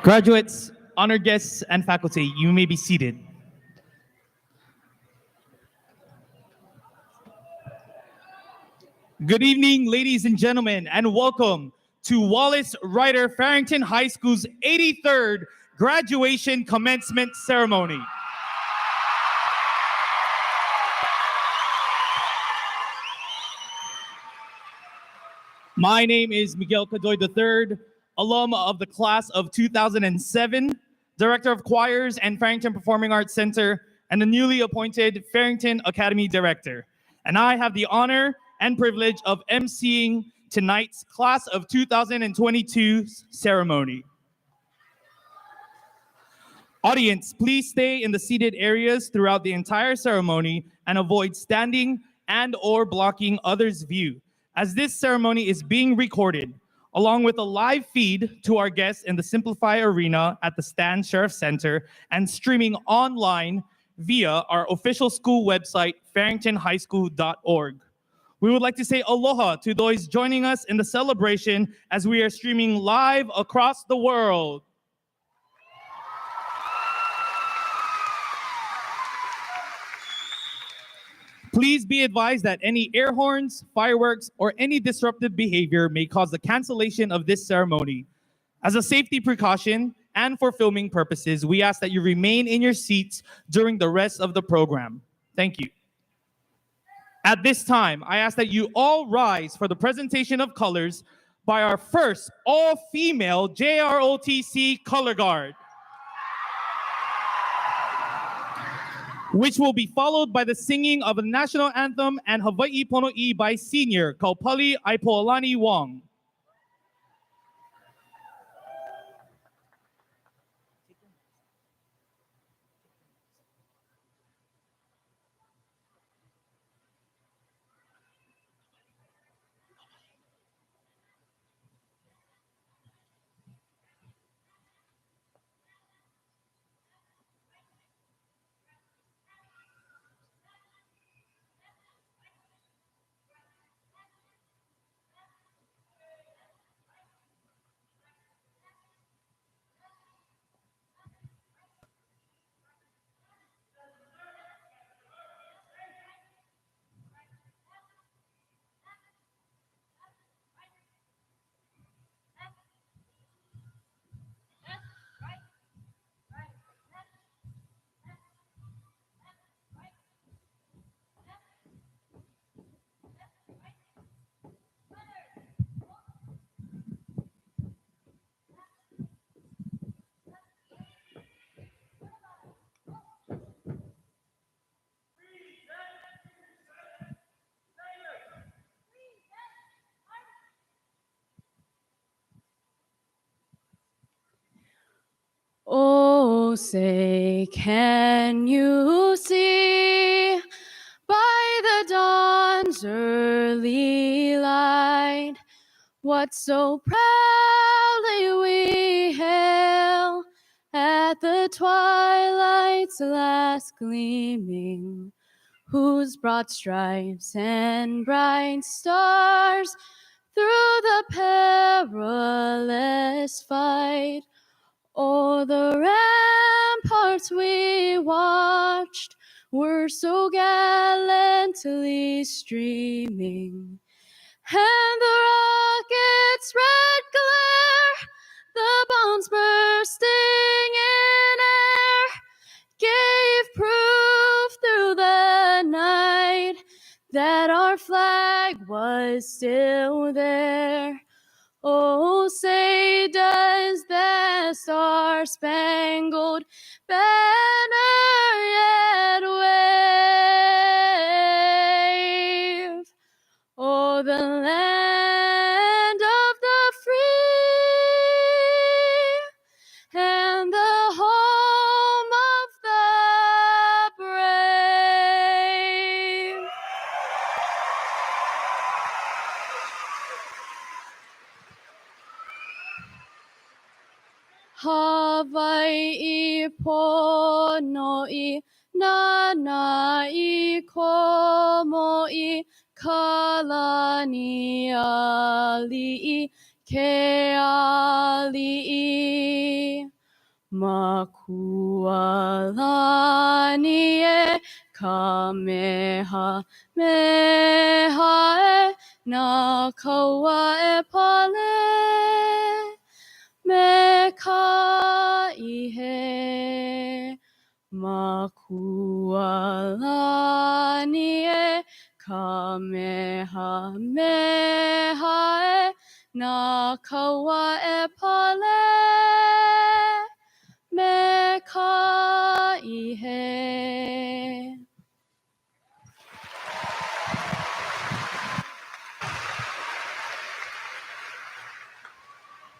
Graduates, honored guests, and faculty, you may be seated. Good evening, ladies and gentlemen, and welcome to Wallace Ryder Farrington High School's 83rd graduation commencement ceremony. My name is Miguel Cadoy III, alum of the class of 2007, Director of Choirs and Farrington Performing Arts Center, and the newly appointed Farrington Academy Director. And I have the honor and privilege of emceeing tonight's class of 2022 ceremony. Audience, please stay in the seated areas throughout the entire ceremony and avoid standing and/or blocking others' view, as this ceremony is being recorded, along with a live feed to our guests in the Simplify Arena at the Stan Sheriff Center and streaming online via our official school website, farringtonhighschool.org. We would like to say aloha to those joining us in the celebration as we are streaming live across the world. Please be advised that any air horns, fireworks, or any disruptive behavior may cause the cancellation of this ceremony. As a safety precaution and for filming purposes, we ask that you remain in your seats during the rest of the program. Thank you. At this time, I ask that you all rise for the presentation of colors by our first all-female JROTC Color Guard, which will be followed by the singing of the national anthem and Hawaii Pono'i by senior Kaupali Aipoalani Wong. Oh, say, can you see by the dawn's early light what so proudly we hail at the twilight's last gleaming, whose broad stripes and bright stars through the perilous fight o'er the ramparts we watched were so gallantly streaming, and the rocket's red glare, the bombs bursting in air, gave proof through the night that our flag was still there. Oh, say does the star-spangled banner yet wave? Oh, the land of the free and the home of the brave. Hawaii pono'i nana'i komo'i kalani ali'i ke ali'i makualani e kameha meha e na kaua e pale me ka ihe makualani e kameha meha e na kaua e pale me ka ihe.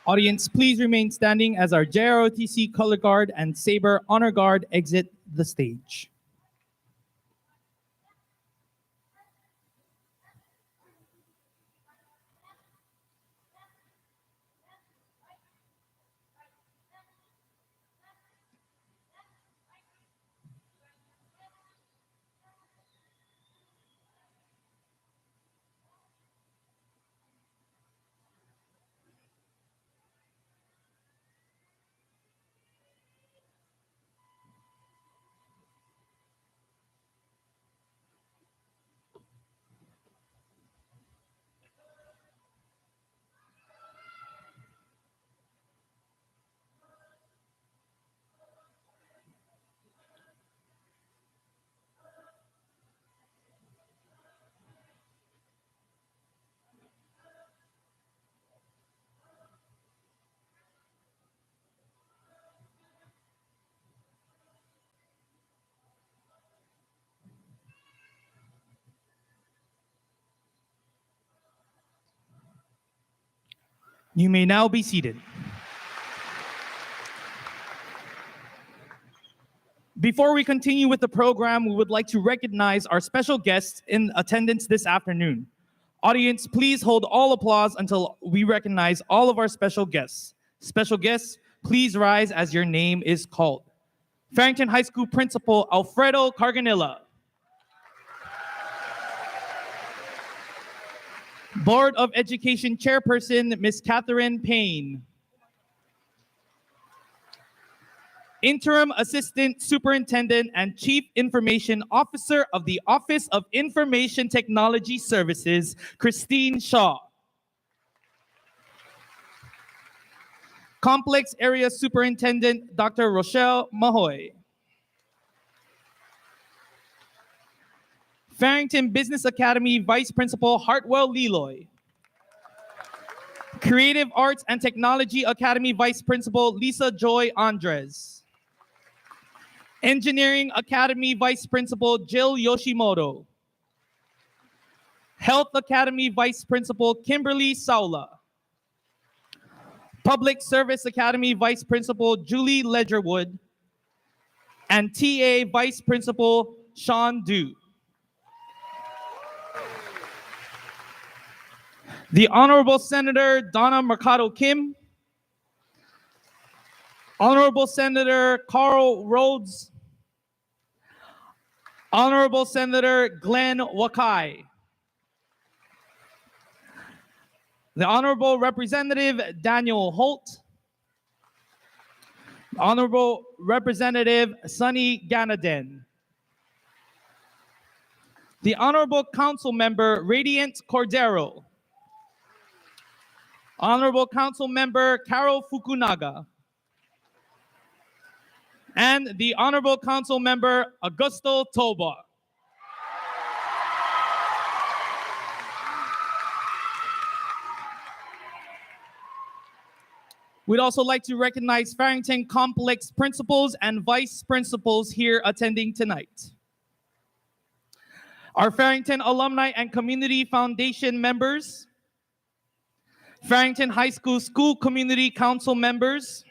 Audience, please remain standing as our JROTC Color Guard and Saber Honor Guard exit the stage. You may now be seated. Before we continue with the program, we would like to recognize our special guests in attendance this afternoon. Audience, please hold all applause until we recognize all of our special guests. Special guests, please rise as your name is called. Farrington High School Principal Alfredo Carganilla. Board of Education Chairperson, Ms. Catherine Payne. Interim Assistant Superintendent and Chief Information Officer of the Office of Information Technology Services, Christine Shaw. Complex Area Superintendent, Dr. Rochelle Mahoy. Farrington Business Academy Vice Principal, Hartwell Leloy. Creative Arts and Technology Academy Vice Principal, Lisa Joy Andres. Engineering Academy Vice Principal, Jill Yoshimoto. Health Academy Vice Principal, Kimberly Saula. Public Service Academy Vice Principal, Julie Ledgerwood. And TA Vice Principal, Sean Du. The Honorable Senator Donna Mercado Kim. Honorable Senator Carl Rhodes. Honorable Senator Glenn Wakai. The Honorable Representative Daniel Holt. Honorable Representative Sonny Ganaden. The Honorable Council Member Radiant Cordero. Honorable Council Member Carol Fukunaga. And the Honorable Council Member Augusto Toba. We'd also like to recognize Farrington Complex principals and vice principals here attending tonight. Our Farrington Alumni and Community Foundation members, Farrington High School School Community Council members,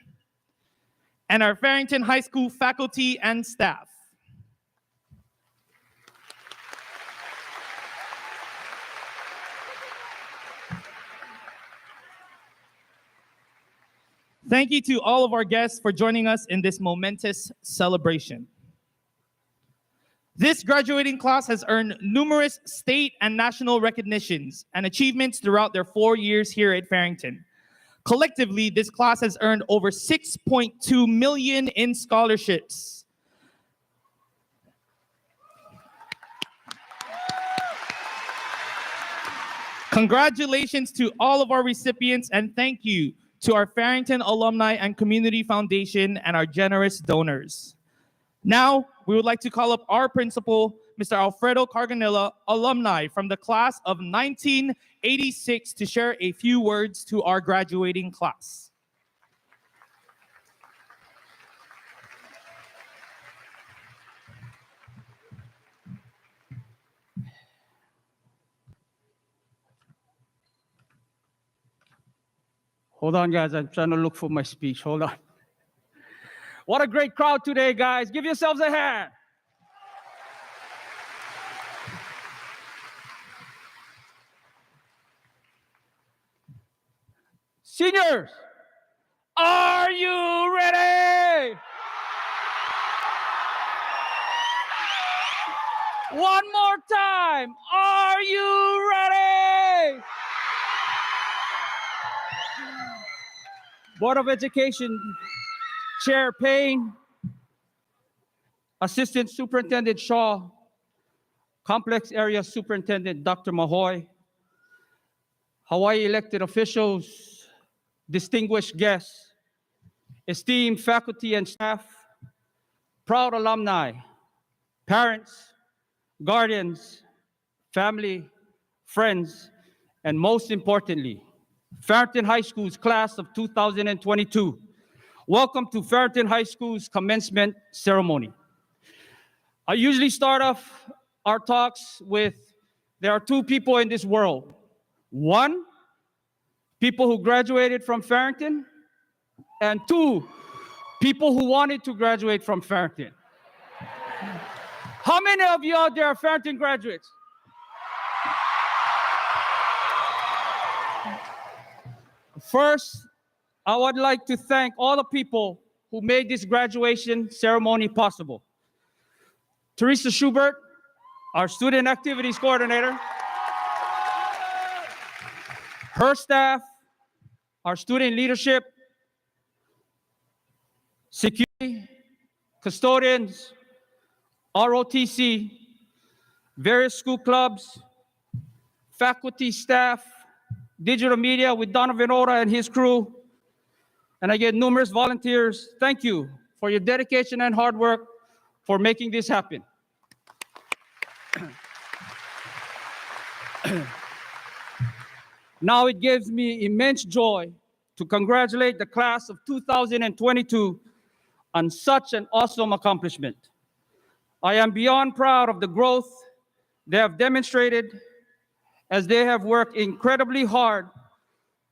and our Farrington High School faculty and staff. Thank you to all of our guests for joining us in this momentous celebration. This graduating class has earned numerous state and national recognitions and achievements throughout their 4 years here at Farrington. Collectively, this class has earned over $6.2 million in scholarships. Congratulations to all of our recipients, and thank you to our Farrington Alumni and Community Foundation and our generous donors. Now, we would like to call up our principal, Mr. Alfredo Carganilla, alumni from the class of 1986, to share a few words to our graduating class. Hold on, guys. I'm trying to look for my speech. Hold on. What a great crowd today, guys. Give yourselves a hand. Seniors, are you ready? One more time. Are you ready? Board of Education Chair Payne, Assistant Superintendent Shaw, Complex Area Superintendent Dr. Mahoy, Hawaii elected officials, distinguished guests, esteemed faculty and staff, proud alumni, parents, guardians, family, friends, and most importantly, Farrington High School's class of 2022. Welcome to Farrington High School's commencement ceremony. I usually start off our talks with, there are two people in this world. One, people who graduated from Farrington, and 2, people who wanted to graduate from Farrington. How many of you out there are Farrington graduates? First, I would like to thank all the people who made this graduation ceremony possible. Teresa Schubert, our student activities coordinator. Her staff, our student leadership, security, custodians, ROTC, various school clubs, faculty, staff, digital media with Donovan Ora and his crew, and again, numerous volunteers. Thank you for your dedication and hard work for making this happen. Now it gives me immense joy to congratulate the class of 2022 on such an awesome accomplishment. I am beyond proud of the growth they have demonstrated as they have worked incredibly hard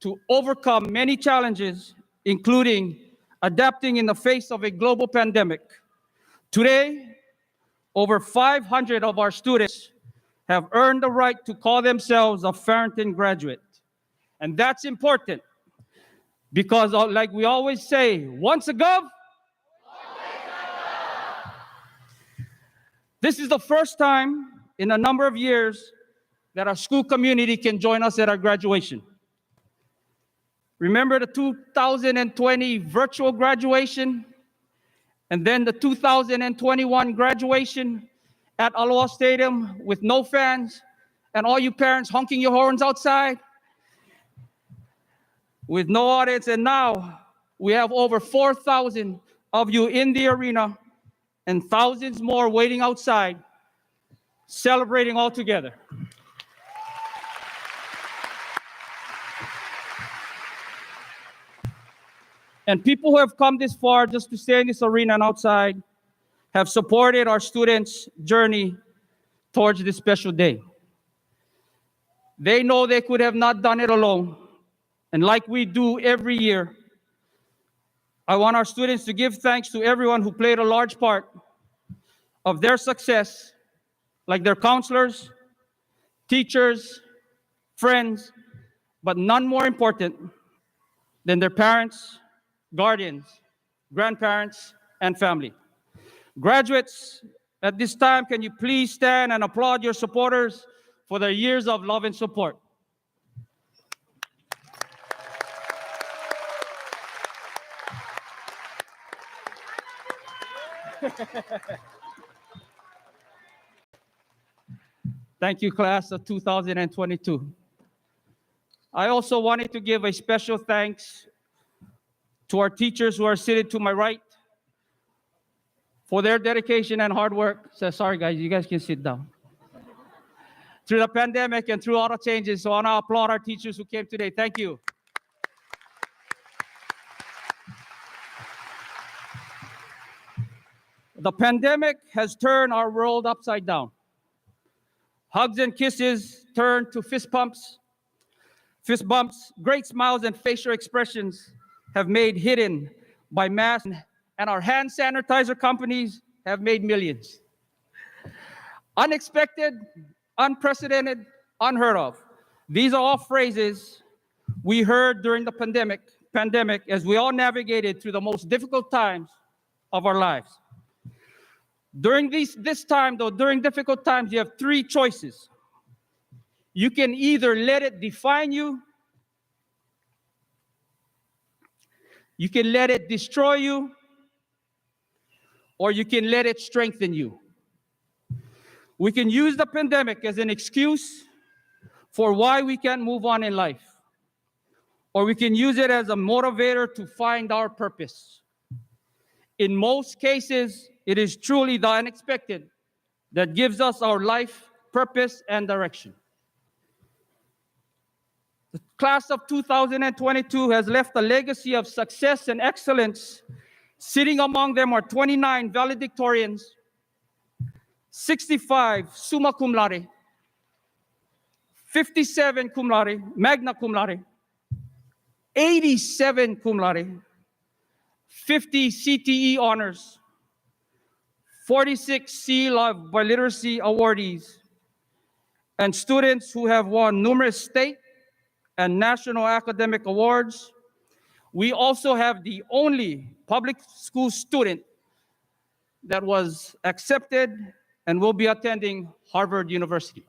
to overcome many challenges, including adapting in the face of a global pandemic. Today, over 500 of our students have earned the right to call themselves a Farrington graduate. And that's important because, like we always say, once a Gov, this is the first time in a number of years that our school community can join us at our graduation. Remember the 2020 virtual graduation, and then the 2021 graduation at Aloha Stadium with no fans, and all you parents honking your horns outside with no audience. And now we have over 4,000 of you in the arena and thousands more waiting outside, celebrating all together. And people who have come this far just to stay in this arena and outside have supported our students' journey towards this special day. They know they could have not done it alone. And like we do every year, I want our students to give thanks to everyone who played a large part of their success, like their counselors, teachers, friends, but none more important than their parents, guardians, grandparents, and family. Graduates, at this time, can you please stand and applaud your supporters for their years of love and support? Thank you, class of 2022. I also wanted to give a special thanks to our teachers who are sitting to my right for their dedication and hard work. So sorry, guys, you guys can sit down. Through the pandemic and through all the changes, so I want to applaud our teachers who came today. Thank you. The pandemic has turned our world upside down. Hugs and kisses turned to fist bumps, great smiles and facial expressions have made hidden by masks, and our hand sanitizer companies have made millions. Unexpected, unprecedented, unheard of. These are all phrases we heard during the pandemic as we all navigated through the most difficult times of our lives. During this time, though, during difficult times, you have 3 choices. You can either let it define you, you can let it destroy you, or you can let it strengthen you. We can use the pandemic as an excuse for why we can't move on in life, or we can use it as a motivator to find our purpose. In most cases, it is truly the unexpected that gives us our life purpose and direction. The class of 2022 has left a legacy of success and excellence. Sitting among them are 29 valedictorians, 65 summa cum laude, 57 cum laude, magna cum laude, 87 cum laude, 50 CTE honors, 46 Seal by Literacy awardees, and students who have won numerous state and national academic awards. We also have the only public school student that was accepted and will be attending Harvard University.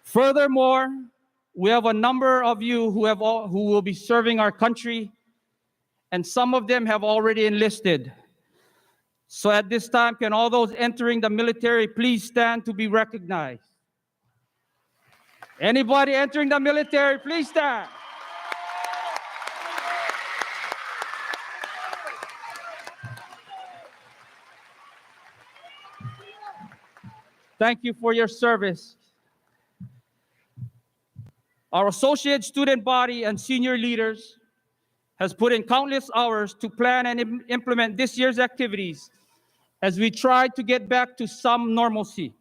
Furthermore, we have a number of you who will be serving our country, and some of them have already enlisted. So at this time, can all those entering the military please stand to be recognized? Anybody entering the military, please stand. Thank you for your service. Our associate student body and senior leaders has put in countless hours to plan and implement this year's activities as we try to get back to some normalcy.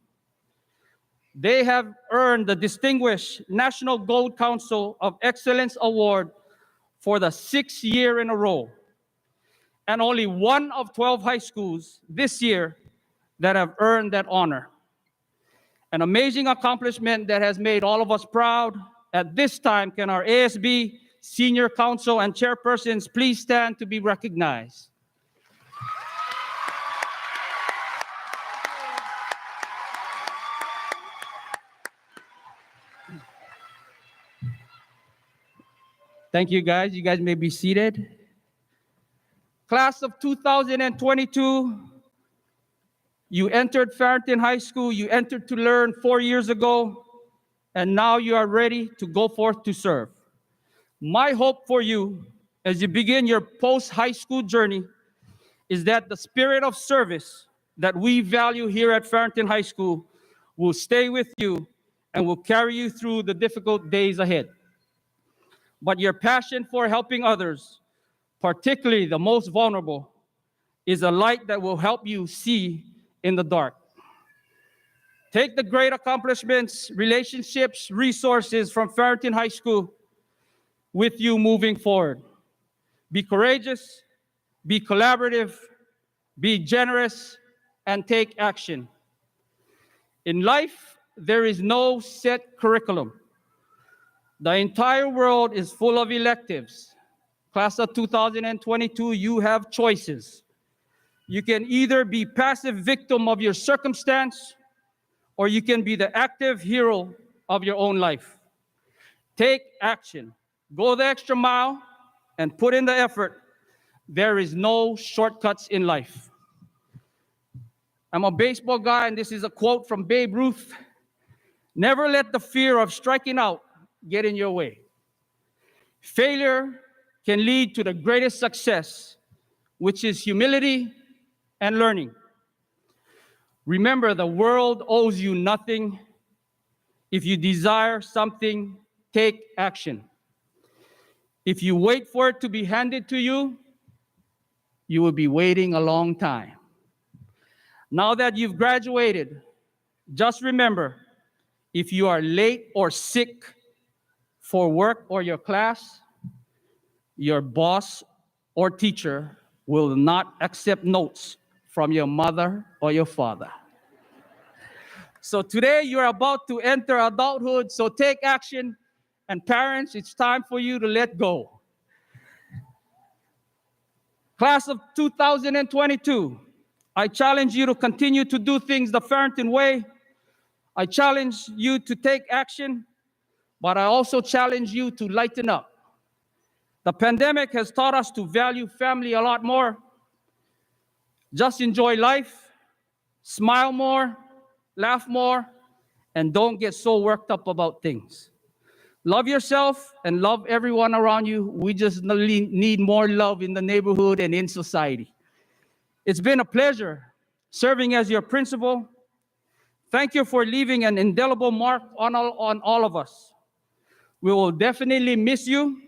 They have earned the distinguished National Gold Council of Excellence Award for the 6th year in a row, and only one of 12 high schools this year that have earned that honor. An amazing accomplishment that has made all of us proud. At this time, can our ASB Senior Council and chairpersons please stand to be recognized? Thank you, guys. You guys may be seated. Class of 2022, you entered Farrington High School. You entered to learn 4 years ago, and now you are ready to go forth to serve. My hope for you as you begin your post-high school journey is that the spirit of service that we value here at Farrington High School will stay with you and will carry you through the difficult days ahead. But your passion for helping others, particularly the most vulnerable, is a light that will help you see in the dark. Take the great accomplishments, relationships, resources from Farrington High School with you moving forward. Be courageous, be collaborative, be generous, and take action. In life, there is no set curriculum. The entire world is full of electives. Class of 2022, you have choices. You can either be passive victim of your circumstance, or you can be the active hero of your own life. Take action. Go the extra mile and put in the effort. There is no shortcuts in life. I'm a baseball guy, and this is a quote from Babe Ruth. Never let the fear of striking out get in your way. Failure can lead to the greatest success, which is humility and learning. Remember, the world owes you nothing. If you desire something, take action. If you wait for it to be handed to you, you will be waiting a long time. Now that you've graduated, just remember, if you are late or sick for work or your class, your boss or teacher will not accept notes from your mother or your father. So today you're about to enter adulthood, so take action. And parents, it's time for you to let go. Class of 2022, I challenge you to continue to do things the Farrington way. I challenge you to take action, but I also challenge you to lighten up. The pandemic has taught us to value family a lot more. Just enjoy life, smile more, laugh more, and don't get so worked up about things. Love yourself and love everyone around you. We just need more love in the neighborhood and in society. It's been a pleasure serving as your principal. Thank you for leaving an indelible mark on all of us. We will definitely miss you.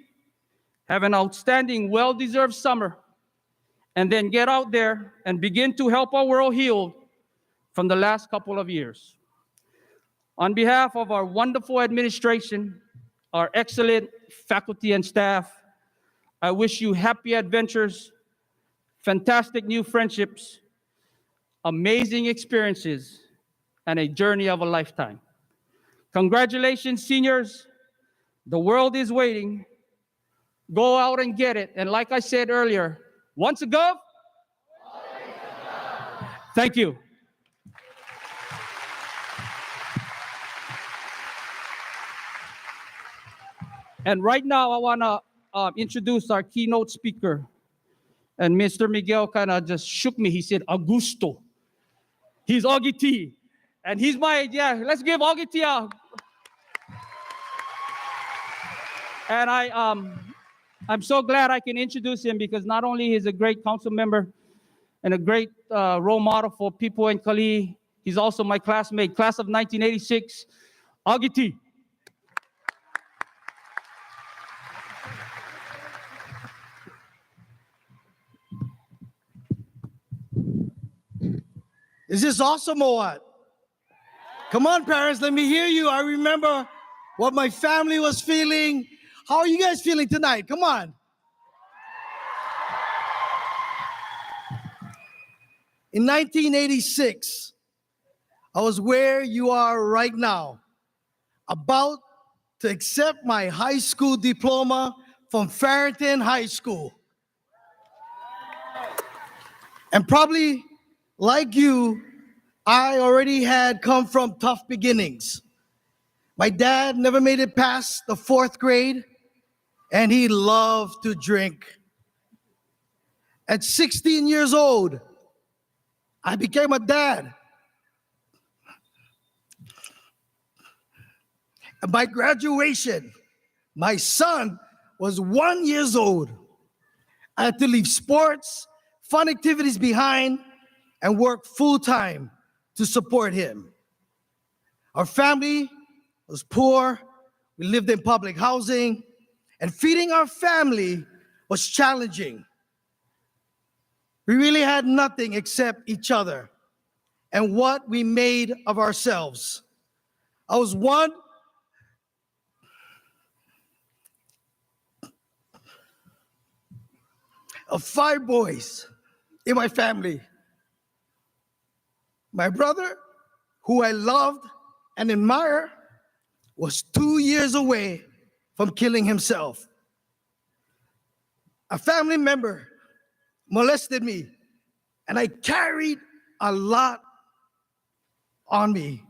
Have an outstanding, well-deserved summer, and then get out there and begin to help our world heal from the last couple of years. On behalf of our wonderful administration, our excellent faculty and staff, I wish you happy adventures, fantastic new friendships, amazing experiences, and a journey of a lifetime. Congratulations, seniors. The world is waiting. Go out and get it. And like I said earlier, once a gov, thank you. And right now, I want to introduce our keynote speaker. And Mr. Miguel kind of just shook me. He said, Augusto. He's Augie T. And he's my, let's give Augie T a. And I'm so glad I can introduce him because not only he's a great council member and a great role model for people in Kali, he's also my classmate, class of 1986, Augie T. Is this awesome or what? Come on, parents, let me hear you. I remember what my family was feeling. How are you guys feeling tonight? Come on. In 1986, I was where you are right now, about to accept my high school diploma from Farrington High School. And probably like you, I already had come from tough beginnings. My dad never made it past the 4th grade, and he loved to drink. At 16 years old, I became a dad. And by graduation, my son was 1 year old. I had to leave sports, fun activities behind, and work full-time to support him. Our family was poor. We lived in public housing, and feeding our family was challenging. We really had nothing except each other and what we made of ourselves. I was one of 5 boys in my family. My brother, who I loved and admired, was 2 years away from killing himself. A family member molested me, and I carried a lot on me.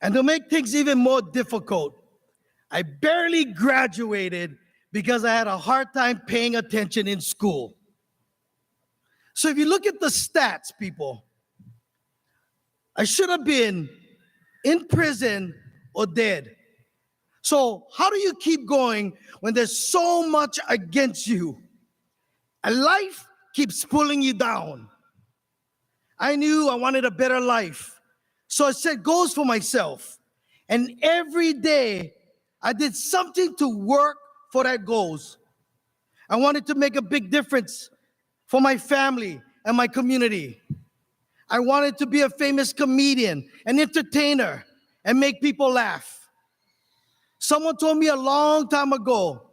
And to make things even more difficult, I barely graduated because I had a hard time paying attention in school. So if you look at the stats, people, I should have been in prison or dead. So how do you keep going when there's so much against you? And life keeps pulling you down. I knew I wanted a better life. So I set goals for myself. And every day I did something to work for that goals. I wanted to make a big difference for my family and my community. I wanted to be a famous comedian, an entertainer, and make people laugh. Someone told me a long time ago,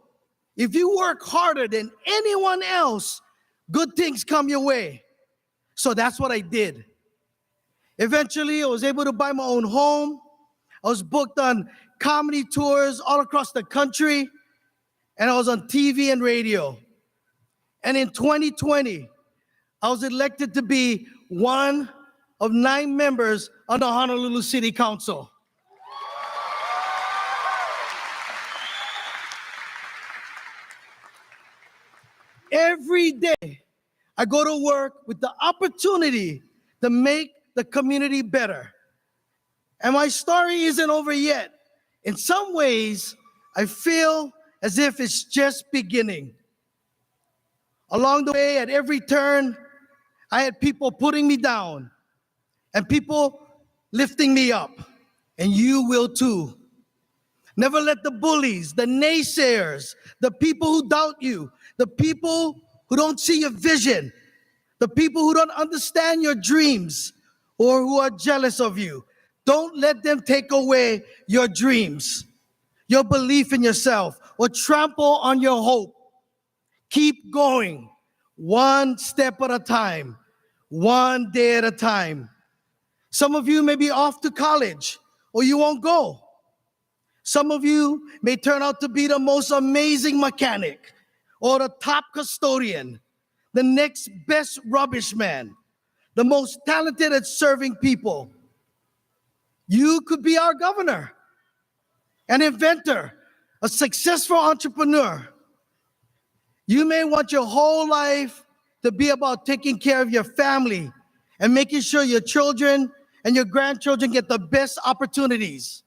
if you work harder than anyone else, good things come your way. So that's what I did. Eventually, I was able to buy my own home. I was booked on comedy tours all across the country, and I was on TV and radio. And in 2020, I was elected to be one of 9 members on the Honolulu City Council. Every day, I go to work with the opportunity to make the community better. And my story isn't over yet. In some ways, I feel as if it's just beginning. Along the way, at every turn, I had people putting me down and people lifting me up. And you will too. Never let the bullies, the naysayers, the people who doubt you, the people who don't see your vision, The people who don't understand your dreams or who are jealous of you, don't let them take away your dreams, your belief in yourself, or trample on your hope. Keep going, one step at a time, one day at a time. Some of you may be off to college, or you won't go. Some of you may turn out to be the most amazing mechanic, or the top custodian, the next best rubbish man, the most talented at serving people. You could be our governor, an inventor, a successful entrepreneur. You may want your whole life to be about taking care of your family and making sure your children and your grandchildren get the best opportunities.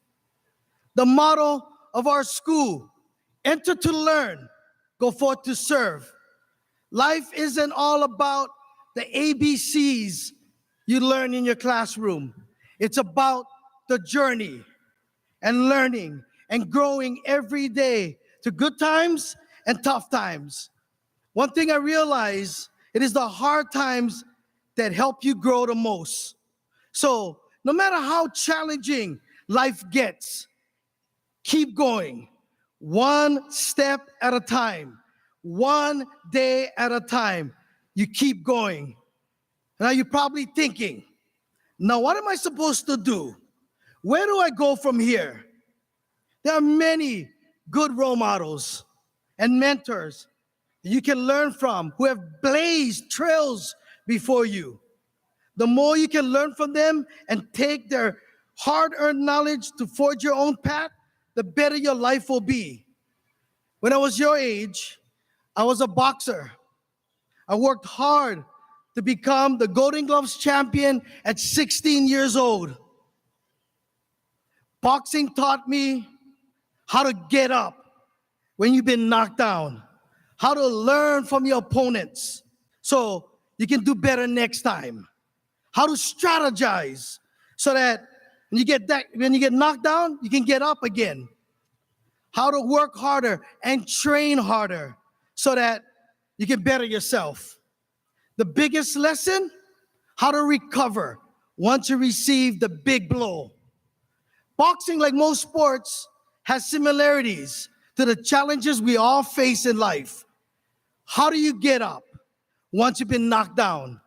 The motto of our school, enter to learn, go forth to serve. Life isn't all about the ABCs you learn in your classroom. It's about the journey and learning and growing every day to good times and tough times. One thing I realize, it is the hard times that help you grow the most. So no matter how challenging life gets, keep going, one step at a time, one day at a time. You keep going. Now you're probably thinking, now what am I supposed to do? Where do I go from here? There are many good role models and mentors that you can learn from who have blazed trails before you. The more you can learn from them and take their hard-earned knowledge to forge your own path, the better your life will be. When I was your age, I was a boxer. I worked hard to become the Golden Gloves champion at 16 years old. Boxing taught me how to get up when you've been knocked down, how to learn from your opponents so you can do better next time, how to strategize so that when you get knocked down, you can get up again, how to work harder and train harder so that you can better yourself. The biggest lesson, how to recover once you receive the big blow. Boxing, like most sports, has similarities to the challenges we all face in life. How do you get up once you've been knocked down?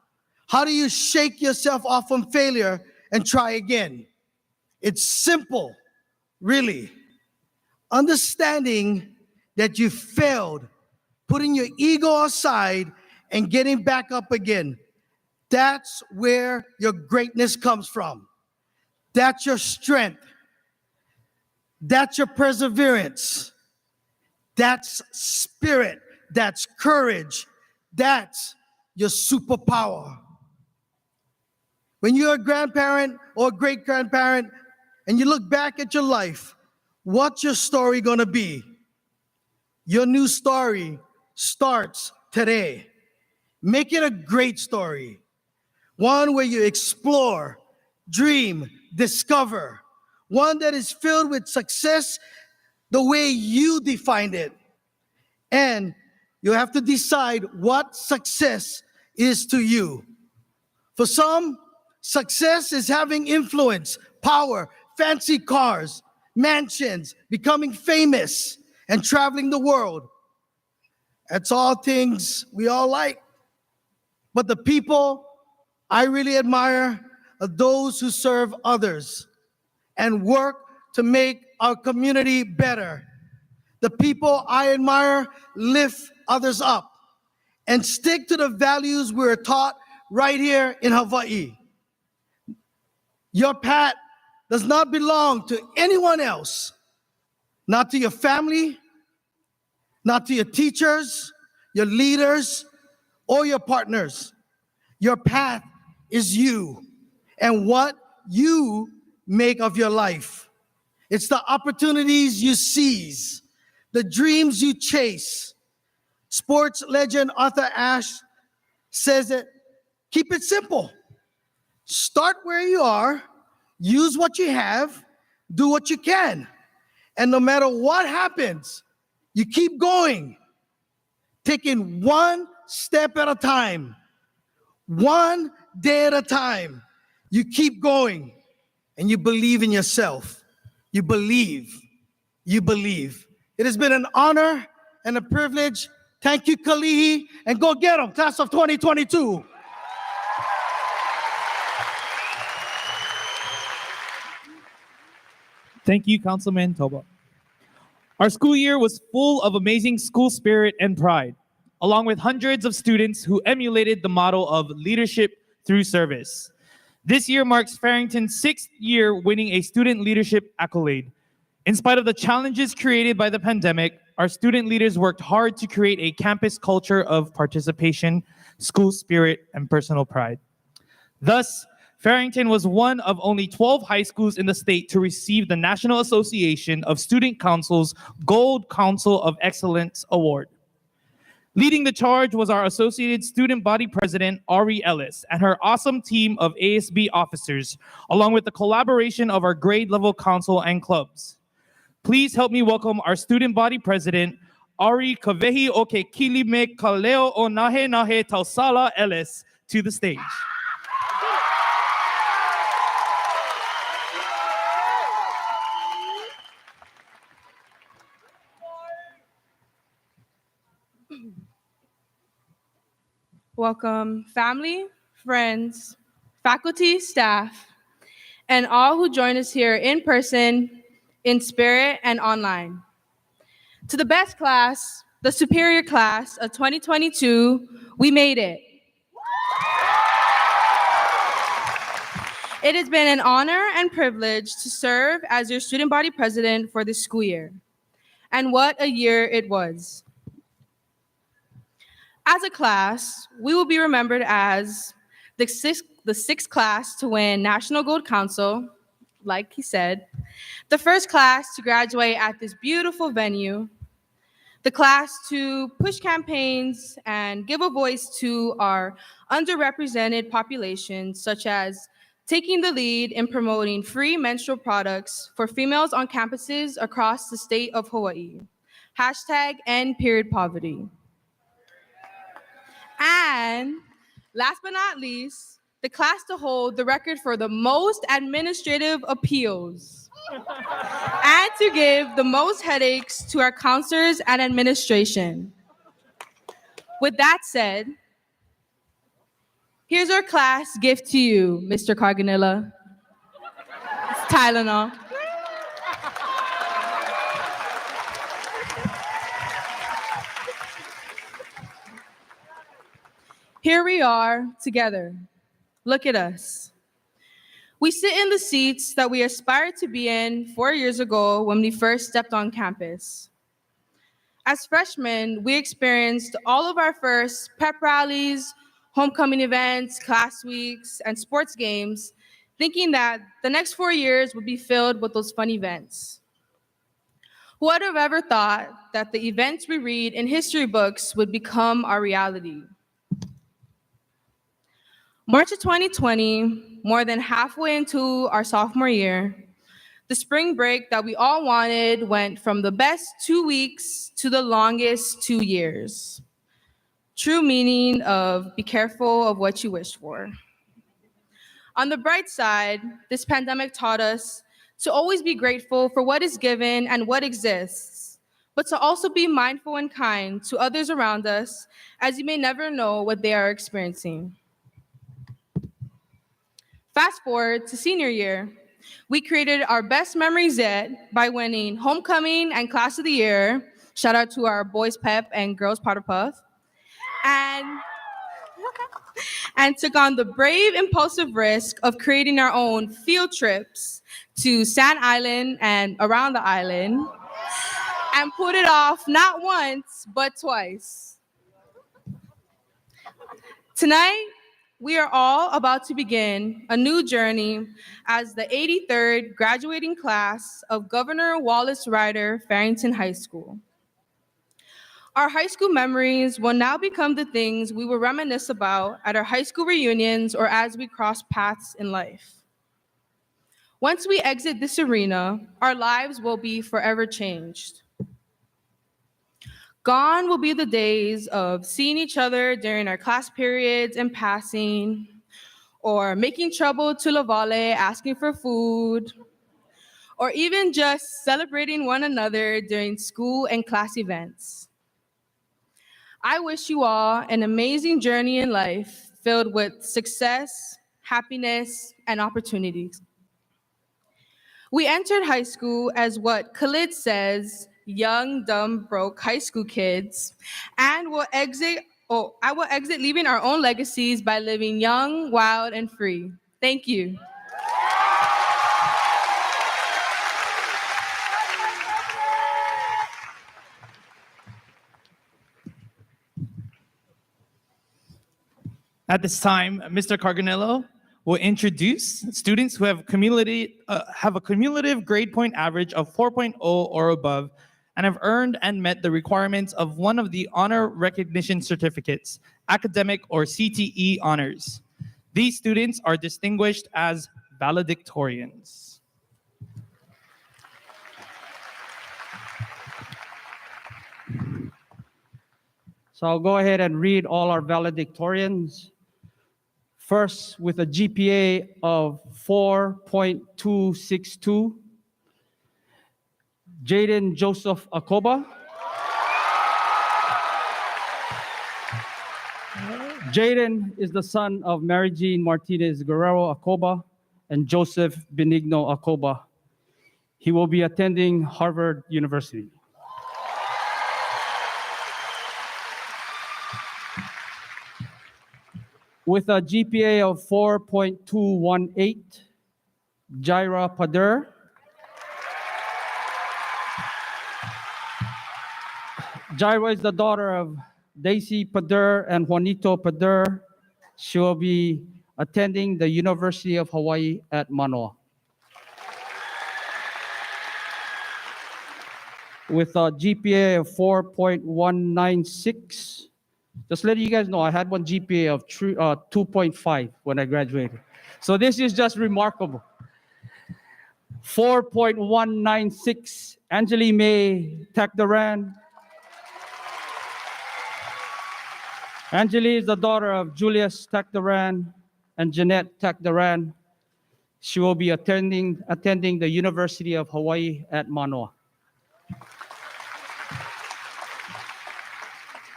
How do you shake yourself off from failure and try again? It's simple, really. Understanding that you failed, putting your ego aside and getting back up again. That's where your greatness comes from. That's your strength. That's your perseverance. That's spirit. That's courage. That's your superpower. When you're a grandparent or a great-grandparent and you look back at your life, what's your story gonna be? Your new story starts today. Make it a great story. One where you explore, dream, discover. One that is filled with success the way you defined it. And you have to decide what success is to you. For some, success is having influence, power, fancy cars, mansions, becoming famous, and traveling the world. That's all things we all like. But the people I really admire are those who serve others and work to make our community better. The people I admire lift others up and stick to the values we're taught right here in Hawaii. Your path does not belong to anyone else, not to your family, not to your teachers, your leaders, or your partners. Your path is you and what you make of your life. It's the opportunities you seize, the dreams you chase. Sports legend Arthur Ashe says it, keep it simple. Start where you are, use what you have, do what you can. And no matter what happens, you keep going, taking one step at a time, One day at a time. You keep going and you believe in yourself. You believe. You believe. It has been an honor and a privilege. Thank you, Kalihi, and go get them, class of 2022. Thank you, Councilman Toba. Our school year was full of amazing school spirit and pride, along with hundreds of students who emulated the model of leadership through service. This year marks Farrington's 6th year winning a student leadership accolade. In spite of the challenges created by the pandemic, our student leaders worked hard to create a campus culture of participation, school spirit, and personal pride. Thus, Farrington was one of only 12 high schools in the state to receive the National Association of Student Council's Gold Council of Excellence Award. Leading the charge was our Associated Student Body President, Ari Ellis, and her awesome team of ASB officers, along with the collaboration of our grade level council and clubs. Please help me welcome our Student Body President, Ari Kavehi Oke Kilime Kaleo o Nahe Nahe Tausala Ellis, to the stage. Welcome, family, friends, faculty, staff, and all who join us here in person, in spirit, and online. To the best class, the superior class of 2022, we made it. It has been an honor and privilege to serve as your student body president for this school year. And what a year it was. As a class, we will be remembered as the sixth class to win National Gold Council, like he said, the first class to graduate at this beautiful venue, the class to push campaigns and give a voice to our underrepresented populations, such as taking the lead in promoting free menstrual products for females on campuses across the state of Hawaii. #EndPeriodPoverty. And last but not least, the class to hold the record for the most administrative appeals and to give the most headaches to our counselors and administration. With that said, here's our class gift to you, Mr. Carganilla. It's Tylenol. Here we are together. Look at us. We sit in the seats that we aspired to be in 4 years ago when we first stepped on campus. As freshmen, we experienced all of our first pep rallies, homecoming events, class weeks, and sports games, thinking that the next 4 years would be filled with those fun events. Who would have ever thought that the events we read in history books would become our reality? March of 2020, more than halfway into our sophomore year, the spring break that we all wanted went from the best 2 weeks to the longest 2 years. True meaning of be careful of what you wish for. On the bright side, this pandemic taught us to always be grateful for what is given and what exists, but to also be mindful and kind to others around us, as you may never know what they are experiencing. Fast forward to senior year, we created our best memories yet by winning homecoming and class of the year. Shout out to our boys pep and girls powder puff. And took on the brave, impulsive risk of creating our own field trips to Sand Island and around the island, and put it off not once, but twice. Tonight, we are all about to begin a new journey as the 83rd graduating class of Governor Wallace Ryder Farrington High School. Our high school memories will now become the things we will reminisce about at our high school reunions or as we cross paths in life. Once we exit this arena, our lives will be forever changed. Gone will be the days of seeing each other during our class periods and passing, or making trouble to Lavale asking for food, or even just celebrating one another during school and class events. I wish you all an amazing journey in life filled with success, happiness, and opportunities. We entered high school as what Khalid says, young, dumb, broke high school kids, and I will exit leaving our own legacies by living young, wild, and free. Thank you. At this time, Mr. Carganello will introduce students who have a cumulative grade point average of 4.0 or above and have earned and met the requirements of one of the honor recognition certificates, academic or CTE honors. These students are distinguished as valedictorians. So I'll go ahead and read all our valedictorians. First, with a GPA of 4.262, Jaden Joseph Akoba. Jaden is the son of Mary Jean Martinez Guerrero Akoba and Joseph Benigno Akoba. He will be attending Harvard University. With a GPA of 4.218, Jaira Pader. Jaira is the daughter of Daisy Pader and Juanito Pader. She will be attending the University of Hawaii at Manoa. With a GPA of 4.196, just letting you guys know, I had one GPA of 2.5 when I graduated. So this is just remarkable. 4.196, Angeli May Takdaran. Angeli is the daughter of Julius Takdaran and Jeanette Takdaran. She will be attending the University of Hawaii at Manoa.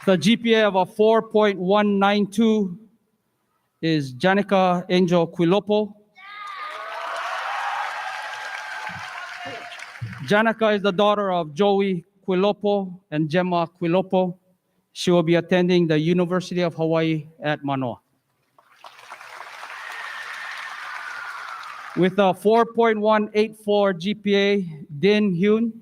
The GPA of a 4.192 is Janica Angel Quilopo. Janica is the daughter of Joey Quilopo and Gemma Quilopo. She will be attending the University of Hawaii at Manoa. With a 4.184 GPA, Din Hyun.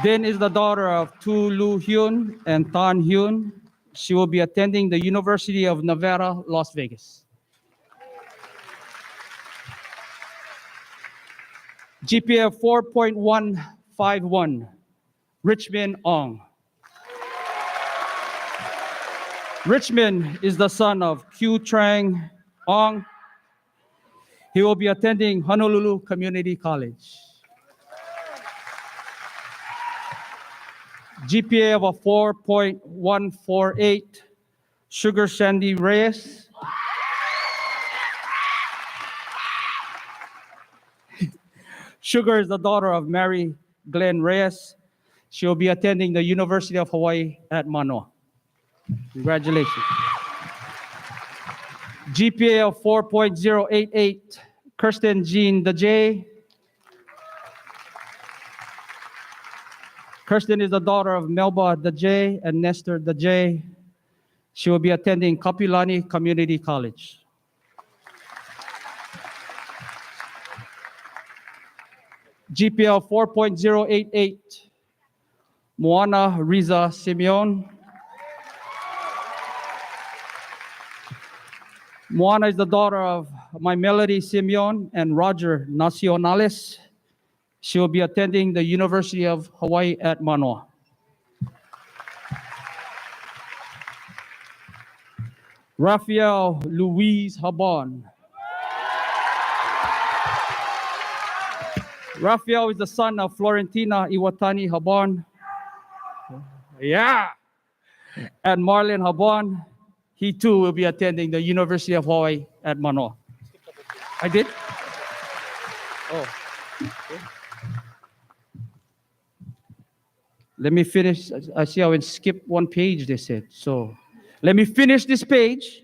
Din is the daughter of Tu Lu Hyun and Tan Hyun. She will be attending the University of Nevada, Las Vegas. GPA of 4.151, Richmond Ong. Richmond is the son of Q Trang Ong. He will be attending Honolulu Community College. GPA of a 4.148, Sugar Sandy Reyes. Sugar is the daughter of Mary Glenn Reyes. She will be attending the University of Hawaii at Manoa. Congratulations. GPA of 4.088, Kirsten Jean DeJay. Kirsten is the daughter of Melba DeJay and Nestor DeJay. She will be attending Kapilani Community College. GPA of 4.088, Moana Riza Simeon. Moana is the daughter of My Melody Simeon and Roger Nacionales. She will be attending the University of Hawaii at Manoa. Rafael Luis Habon. Rafael is the son of Florentina Iwatani Habon. Yeah. And Marlon Habon, he too will be attending the University of Hawaii at Manoa. I did? Oh. Okay. Let me finish. I see I went skip one page, they said. So let me finish this page.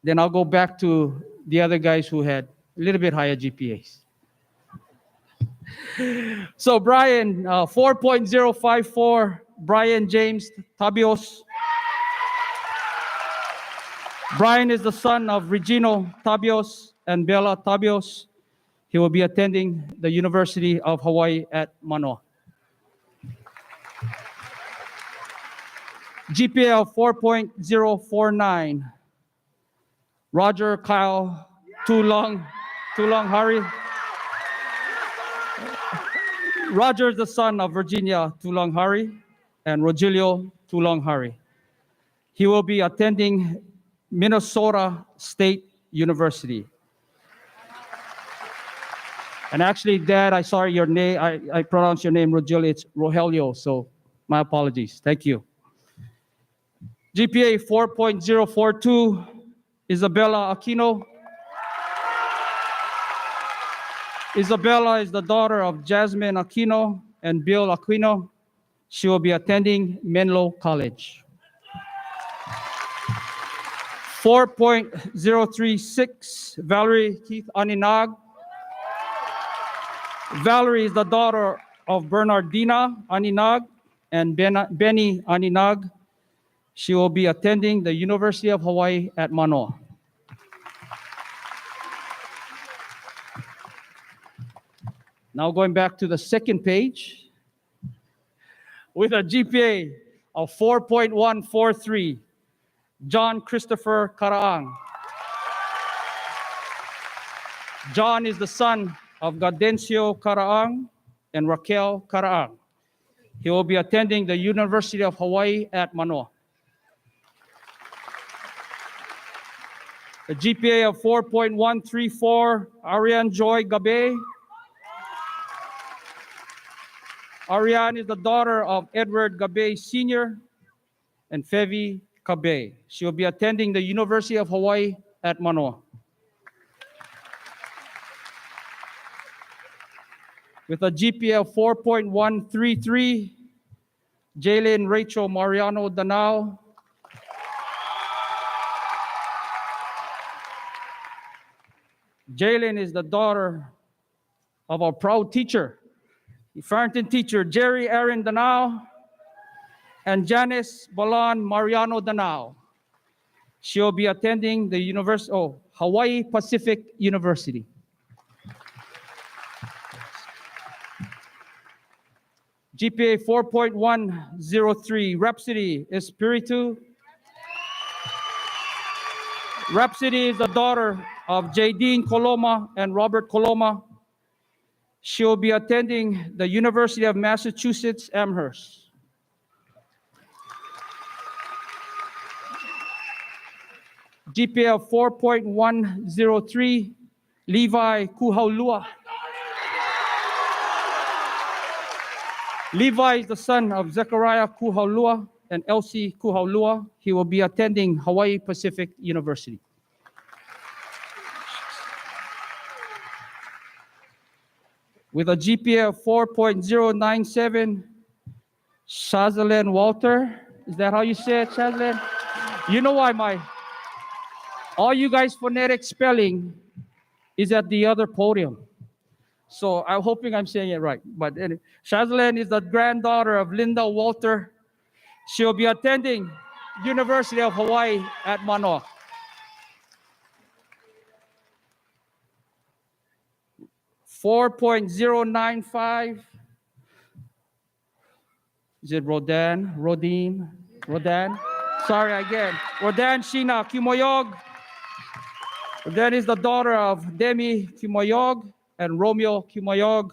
Then I'll go back to the other guys who had a little bit higher GPAs. So Brian, 4.054, Brian James Tabios. Brian is the son of Regino Tabios and Bella Tabios. He will be attending the University of Hawaii at Manoa. GPA of 4.049. Roger Kyle Tulong Hari. Roger is the son of Virginia Tulong Hari and Rogelio Tulong Hari. He will be attending Minnesota State University. And actually, Dad, I saw your name. I pronounced your name Rogelio. It's Rogelio, so my apologies. Thank you. GPA 4.042, Isabella Aquino. Isabella is the daughter of Jasmine Aquino and Bill Aquino. She will be attending Menlo College. 4.036, Valerie Keith Aninag. Valerie is the daughter of Bernardina Aninag and Benny Aninag. She will be attending the University of Hawaii at Manoa. Now going back to the second page, with a GPA of 4.143, John Christopher Karaang. John is the son of Gaudencio Karaang and Raquel Karaang. He will be attending the University of Hawaii at Manoa. A GPA of 4.134, Ariane Joy Gabe. Ariane is the daughter of Edward Gabe Sr. and Fevi Gabe. She will be attending the University of Hawaii at Manoa. With a GPA of 4.133, Jalen Rachel Mariano Danao. Jalen is the daughter of our proud teacher, the Farrington teacher, Jerry Aaron Danao, and Janice Balan Mariano Danao. She'll be attending the Hawaii Pacific University. GPA 4.103, Rhapsody Espiritu. Rhapsody is the daughter of Jadine Coloma and Robert Coloma. She will be attending the University of Massachusetts Amherst. GPA of 4.103, Levi Kuhaulua. Levi is the son of Zechariah Kuhaulua and Elsie Kuhaulua. He will be attending Hawaii Pacific University. With a GPA of 4.097, Shazalyn Walter. Is that how you say it, Shazalyn? You know why all you guys phonetic spelling is at the other podium. So I'm hoping I'm saying it right. But anyway, Shazalyn is the granddaughter of Linda Walter. She'll be attending University of Hawaii at Manoa. .095. Is it Rodan? Sorry again. Rodan Sheena Kimoyog. Rodan is the daughter of Demi Kimoyog and Romeo Kimoyog.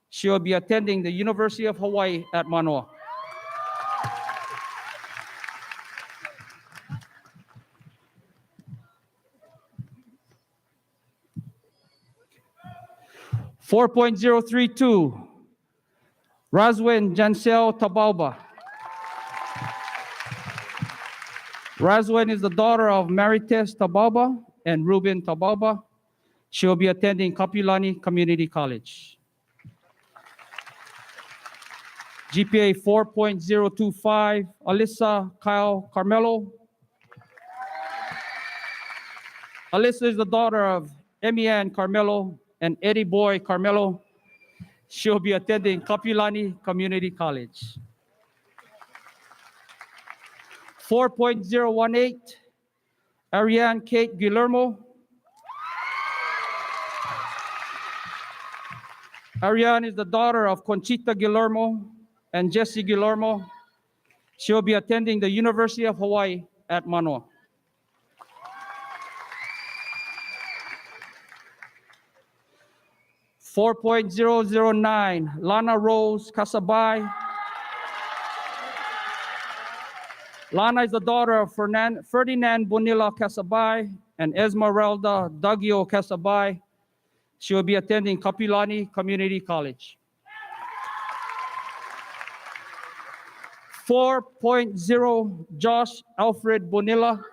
She will be attending the University of Hawaii at Manoa. .032, Razwin Jansel Tabauba. Razwan is the daughter of Marites Tababa and Ruben Tababa. She will be attending Kapilani Community College. GPA 4.025, Alyssa Kyle Carmelo. Alyssa is the daughter of Emian Carmelo and Eddie Boy Carmelo. She will be attending Kapilani Community College. 4.018, Ariane Kate Guillermo. Ariane is the daughter of Conchita Guillermo and Jesse Guillermo. She will be attending the University of Hawaii at Manoa. 4.009, Lana Rose Casabay. Lana is the daughter of Ferdinand Bonilla Casabay and Esmeralda Dagio Casabay. She will be attending Kapilani Community College. 4.0, Josh Alfred Bonilla.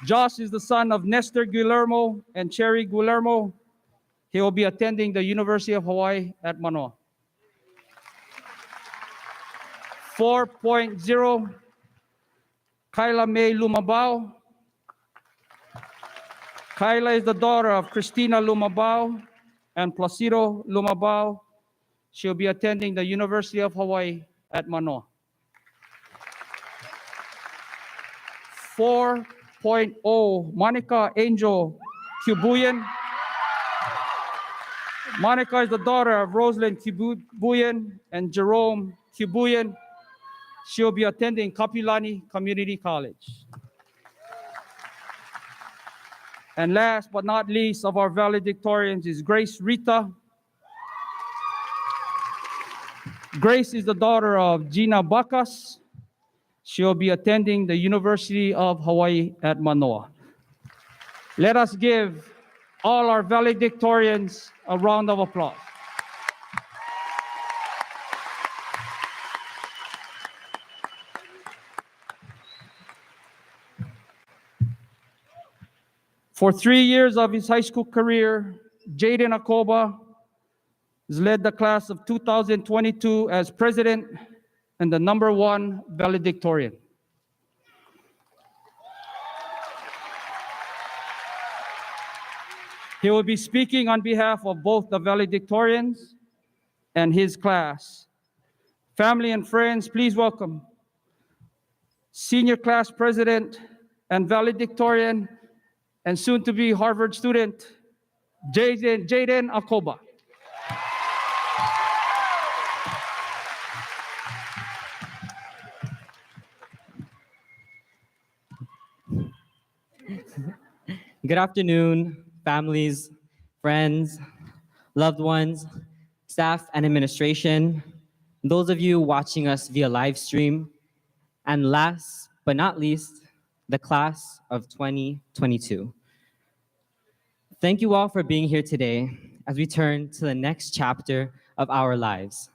Josh is the son of Nestor Guillermo and Cherry Guillermo. He will be attending the University of Hawaii at Manoa. 4.0, Kyla May Lumabao. Kyla is the daughter of Christina Lumabao and Placido Lumabao. She'll be attending the University of Hawaii at Manoa. 4.0, Monica Angel Cubuyan. Monica is the daughter of Rosalind Cubuyan and Jerome Cubuyan. She'll be attending Kapilani Community College. And last but not least of our valedictorians is Grace Rita. Grace is the daughter of Gina Bacas. She'll be attending the University of Hawaii at Manoa. Let us give all our valedictorians a round of applause. For 3 years of his high school career, Jaden Akoba has led the class of 2022 as president and the #1 valedictorian. He will be speaking on behalf of both the valedictorians and his class. Family and friends, please welcome senior class president and valedictorian and soon to be Harvard student, Jaden Akoba. Good afternoon, families, friends, loved ones, staff and administration, those of you watching us via live stream, and last but not least, the class of 2022. Thank you all for being here today as we turn to the next chapter of our lives.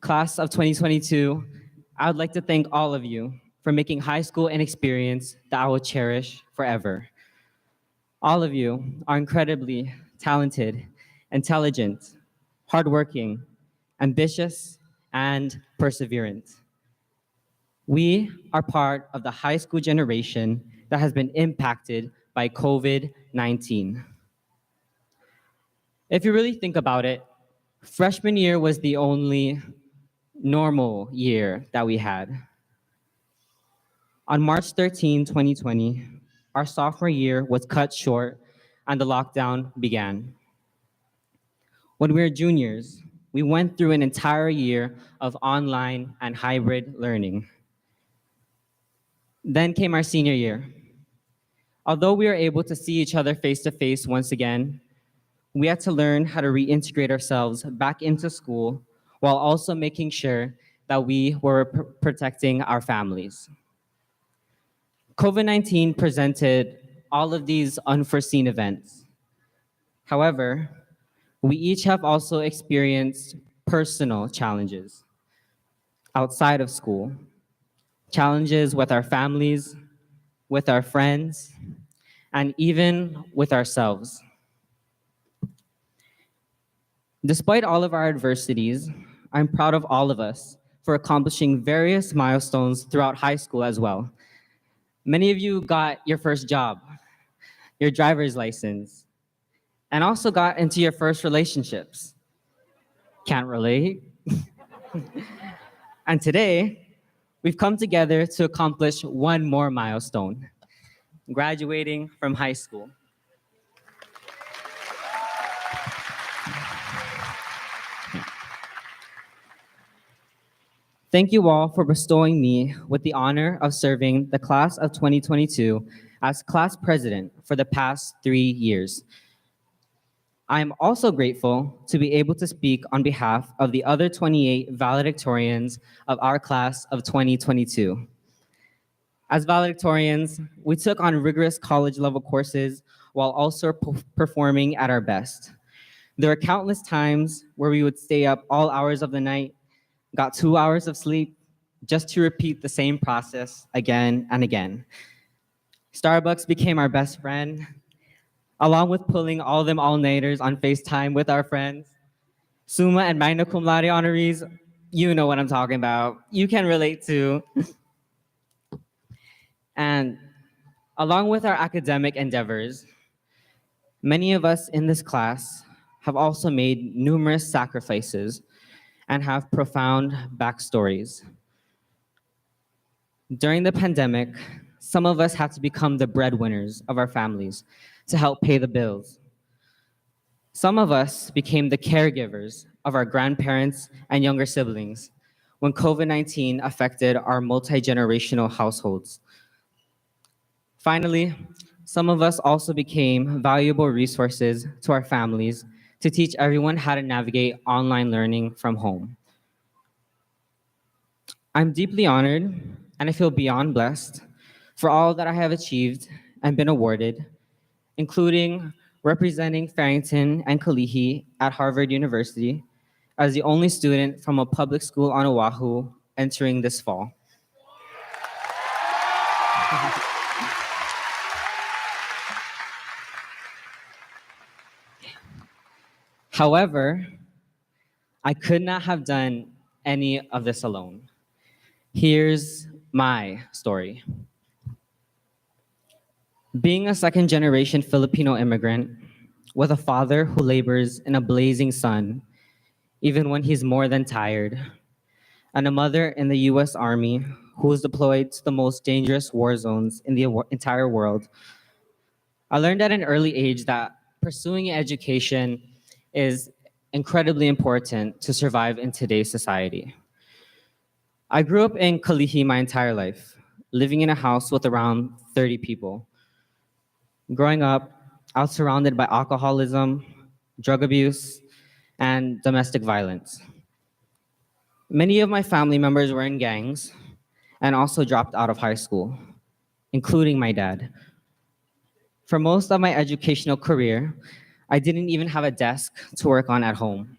Class of 2022, I would like to thank all of you for making high school an experience that I will cherish forever. All of you are incredibly talented, intelligent, hardworking, ambitious, and perseverant. We are part of the high school generation that has been impacted by COVID-19. If you really think about it, freshman year was the only normal year that we had. On March 13, 2020, our sophomore year was cut short and the lockdown began. When we were juniors, we went through an entire year of online and hybrid learning. Then came our senior year. Although we were able to see each other face to face once again, we had to learn how to reintegrate ourselves back into school while also making sure that we were protecting our families. COVID-19 presented all of these unforeseen events. However, we each have also experienced personal challenges. outside of school, challenges with our families, with our friends, and even with ourselves. Despite all of our adversities, I'm proud of all of us for accomplishing various milestones throughout high school as well. Many of you got your first job, your driver's license, and also got into your first relationships. Can't relate. And today, we've come together to accomplish one more milestone, graduating from high school. Thank you all for bestowing me with the honor of serving the class of 2022 as class president for the past 3 years. I am also grateful to be able to speak on behalf of the other 28 valedictorians of our class of 2022. As valedictorians, we took on rigorous college level courses while also performing at our best. There were countless times where we would stay up all hours of the night, got 2 hours of sleep just to repeat the same process again and again. Starbucks became our best friend, along with pulling all them all-nighters on FaceTime with our friends. Summa and magna cum laude honorees, you know what I'm talking about. You can relate to. And along with our academic endeavors, many of us in this class have also made numerous sacrifices and have profound backstories. During the pandemic, some of us had to become the breadwinners of our families to help pay the bills. Some of us became the caregivers of our grandparents and younger siblings when COVID-19 affected our multi-generational households. Finally, some of us also became valuable resources to our families to teach everyone how to navigate online learning from home. I'm deeply honored and I feel beyond blessed for all that I have achieved and been awarded, including representing Farrington and Kalihi at Harvard University as the only student from a public school on Oahu entering this fall. However, I could not have done any of this alone. Here's my story. Being a second-generation Filipino immigrant with a father who labors in a blazing sun, even when he's more than tired, and a mother in the US Army who is deployed to the most dangerous war zones in the entire world, I learned at an early age that pursuing education is incredibly important to survive in today's society. I grew up in Kalihi my entire life, living in a house with around 30 people. Growing up, I was surrounded by alcoholism, drug abuse, and domestic violence. Many of my family members were in gangs and also dropped out of high school, including my dad. For most of my educational career, I didn't even have a desk to work on at home.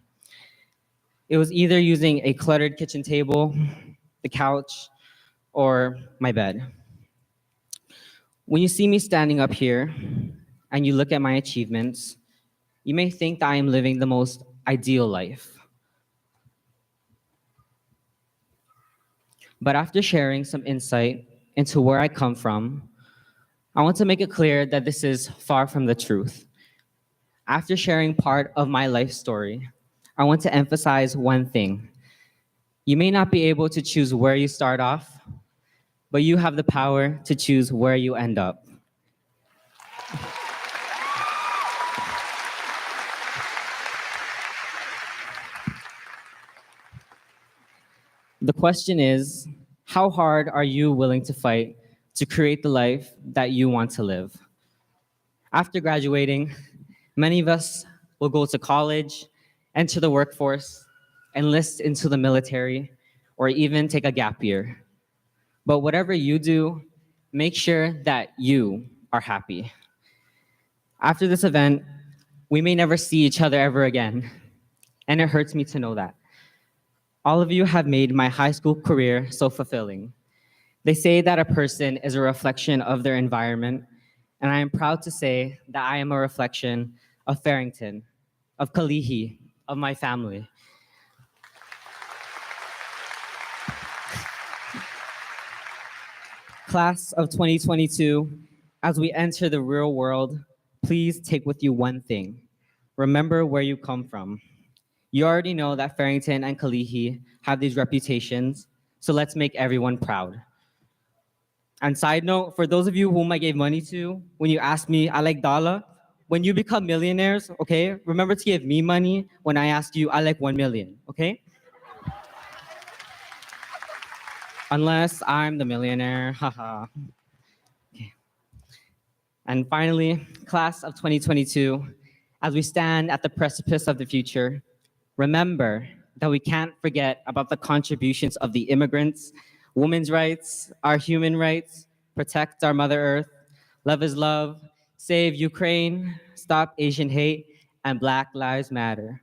It was either using a cluttered kitchen table, the couch, or my bed. When you see me standing up here and you look at my achievements, you may think that I am living the most ideal life. But after sharing some insight into where I come from, I want to make it clear that this is far from the truth. After sharing part of my life story, I want to emphasize one thing. You may not be able to choose where you start off, but you have the power to choose where you end up. The question is, how hard are you willing to fight to create the life that you want to live? After graduating, many of us will go to college, enter the workforce, enlist into the military, or even take a gap year. But whatever you do, make sure that you are happy. After this event, we may never see each other ever again, and it hurts me to know that. All of you have made my high school career so fulfilling. They say that a person is a reflection of their environment, and I am proud to say that I am a reflection of Farrington, of Kalihi, of my family. Class of 2022, as we enter the real world, please take with you one thing. Remember where you come from. You already know that Farrington and Kalihi have these reputations, so let's make everyone proud. And side note, for those of you whom I gave money to, when you ask me, I like Dala, when you become millionaires, okay, remember to give me money when I ask you, I like 1 million, okay? Unless I'm the millionaire, haha. Okay. And finally, class of 2022, as we stand at the precipice of the future, remember that we can't forget about the contributions of the immigrants, women's rights, our human rights, protect our Mother Earth, love is love, save Ukraine, stop Asian hate, and Black Lives Matter.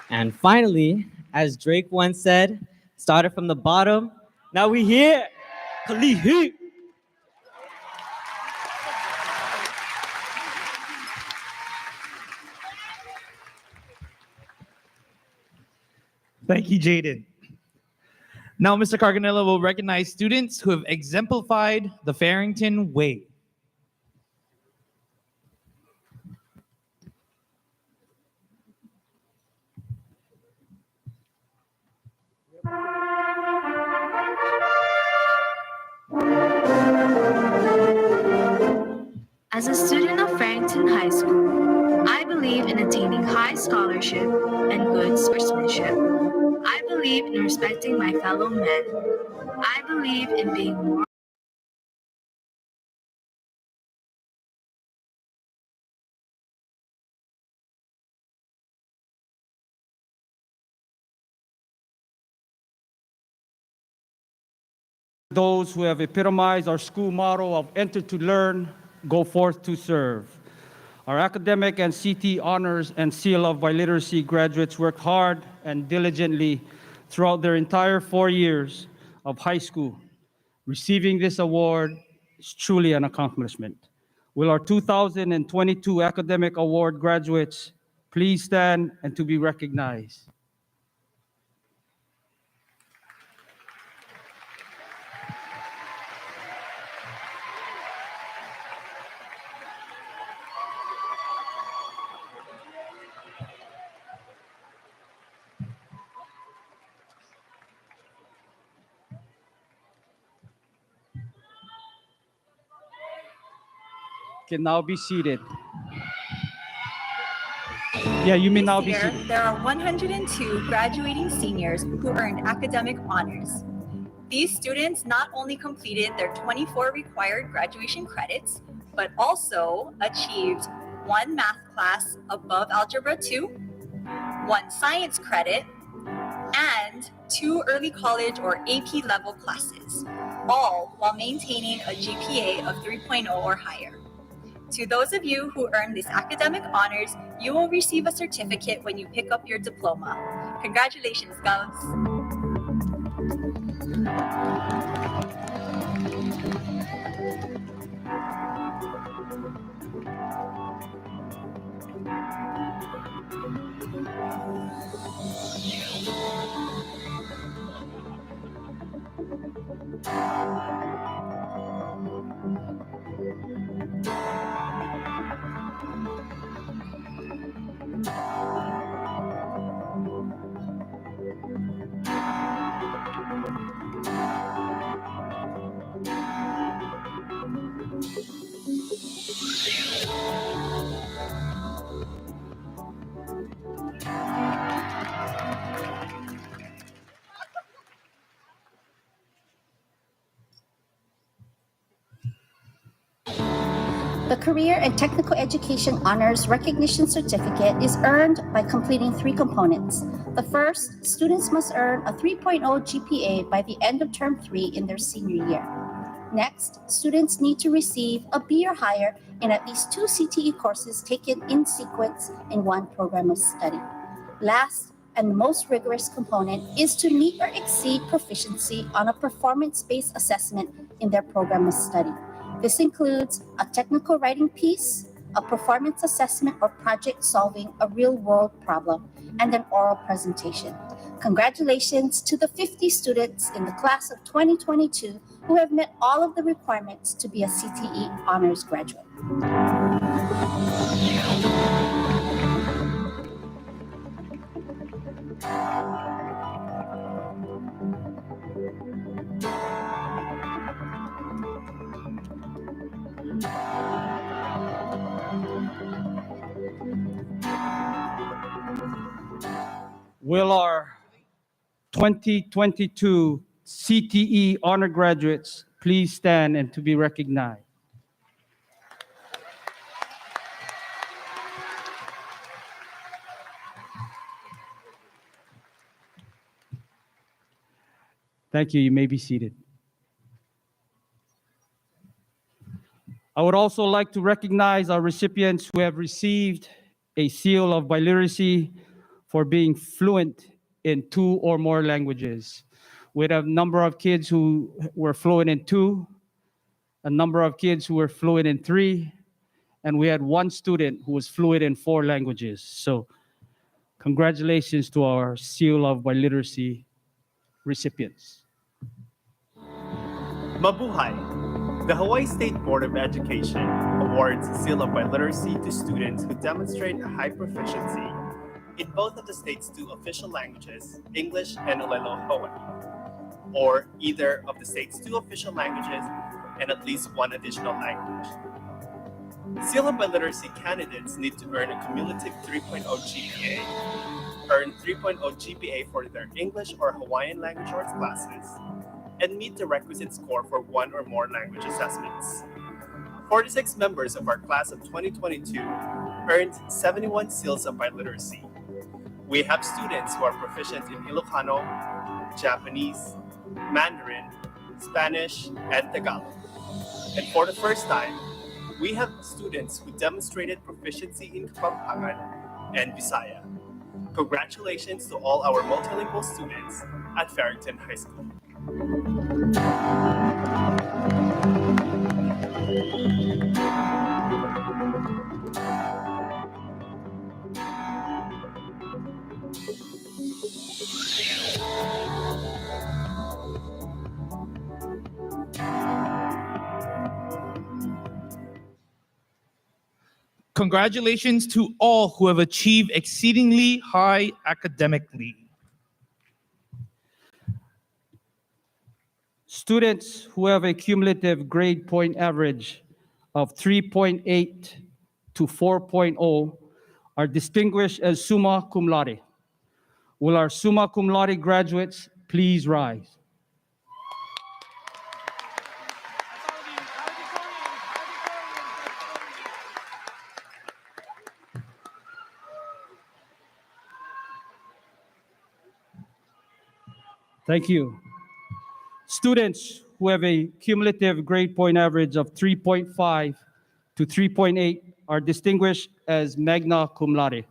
And finally, as Drake once said, started from the bottom, now we here, Kalihi. Thank you, Jaden. Now, Mr. Carganello will recognize students who have exemplified the Farrington way. As a student of Farrington High School, I believe in attaining high scholarship and good sportsmanship. I believe in respecting my fellow men. I believe in being more Those who have epitomized our school motto of enter to learn, go forth to serve. Our academic and CT honors and seal of biliteracy graduates worked hard and diligently throughout their entire 4 years of high school. Receiving this award is truly an accomplishment. Will our 2022 academic award graduates please stand and to be recognized? Can now be seated. Yeah, you may now be This year, seated. there are 102 graduating seniors who earned academic honors. These students not only completed their 24 required graduation credits, but also achieved 1 math class above Algebra 2, 1 science credit, and 2 early college or AP level classes, all while maintaining a GPA of 3.0 or higher. To those of you who earned these academic honors, you will receive a certificate when you pick up your diploma. Congratulations, Govs! The Career and Technical Education Honors Recognition Certificate is earned by completing 3 components. The first, students must earn a 3.0 GPA by the end of term 3 in their senior year. Next, students need to receive a B or higher in at least 2 CTE courses taken in sequence in one program of study. Last, and the most rigorous component is to meet or exceed proficiency on a performance-based assessment in their program of study. This includes a technical writing piece, a performance assessment or project solving a real-world problem, and an oral presentation. Congratulations to the 50 students in the class of 2022 who have met all of the requirements to be a CTE honors graduate. Will our 2022 CTE honor graduates please stand and to be recognized? Thank you. You may be seated. I would also like to recognize our recipients who have received a seal of biliteracy for being fluent in 2 or more languages. We have a number of kids who were fluent in 2, a number of kids who were fluent in 3, and we had 1 student who was fluent in 4 languages. So congratulations to our seal of biliteracy recipients. Mabuhay! The Hawaii State Board of Education awards Seal of Biliteracy to students who demonstrate a high proficiency in both of the state's 2 official languages, English and Olelo Hawaii, or either of the state's 2 official languages and at least 1 additional language. Seal of Biliteracy candidates need to earn a cumulative 3.0 GPA, earn 3.0 GPA for their English or Hawaiian language arts classes, and meet the requisite score for 1 or more language assessments. 46 members of our class of 2022 earned 71 seals of biliteracy. We have students who are proficient in Ilocano, Japanese, Mandarin, Spanish, and Tagalog. And for the first time, we have students who demonstrated proficiency in Kapampangan and Bisaya. Congratulations to all our multilingual students at Farrington High School. Congratulations to all who have achieved exceedingly high academically. Students who have a cumulative grade point average of 3.8 to 4.0 are distinguished as summa cum laude. Will our summa cum laude graduates please rise? Thank you. Students who have a cumulative grade point average of 3.5 to 3.8 are distinguished as magna cum laude.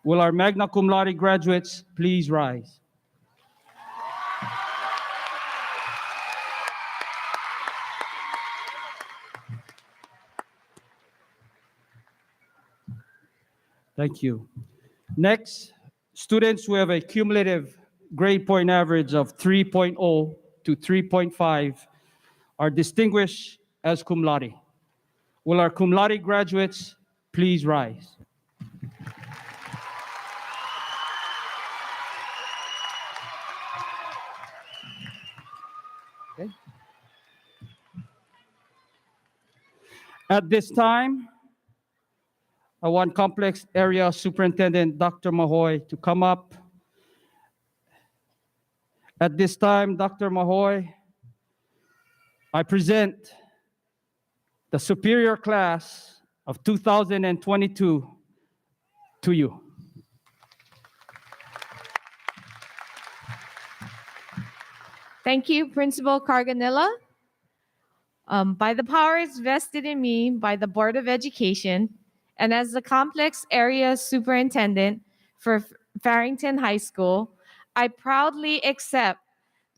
Will our magna cum laude graduates please rise? Thank you. Next, students who have a cumulative grade point average of 3.0 to 3.5 are distinguished as cum laude. Will our cum laude graduates please rise? Okay. At this time, I want Complex Area Superintendent Dr. Mahoy to come up. At this time, Dr. Mahoy, I present the superior class of 2022 to you. Thank you, Principal Carganilla. By the powers vested in me by the Board of Education and as the complex area superintendent for Farrington High School, I proudly accept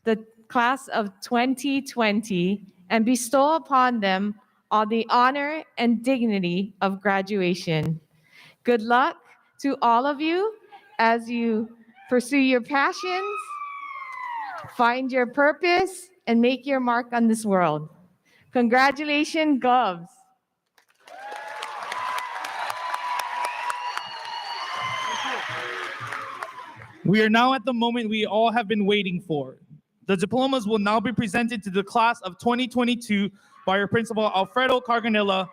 the class of 2020 and bestow upon them all the honor and dignity of graduation. Good luck to all of you as you pursue your passions, find your purpose, and make your mark on this world. Congratulations, Govs. We are now at the moment we all have been waiting for. The diplomas will now be presented to the class of 2022 by our principal, Alfredo Carganilla,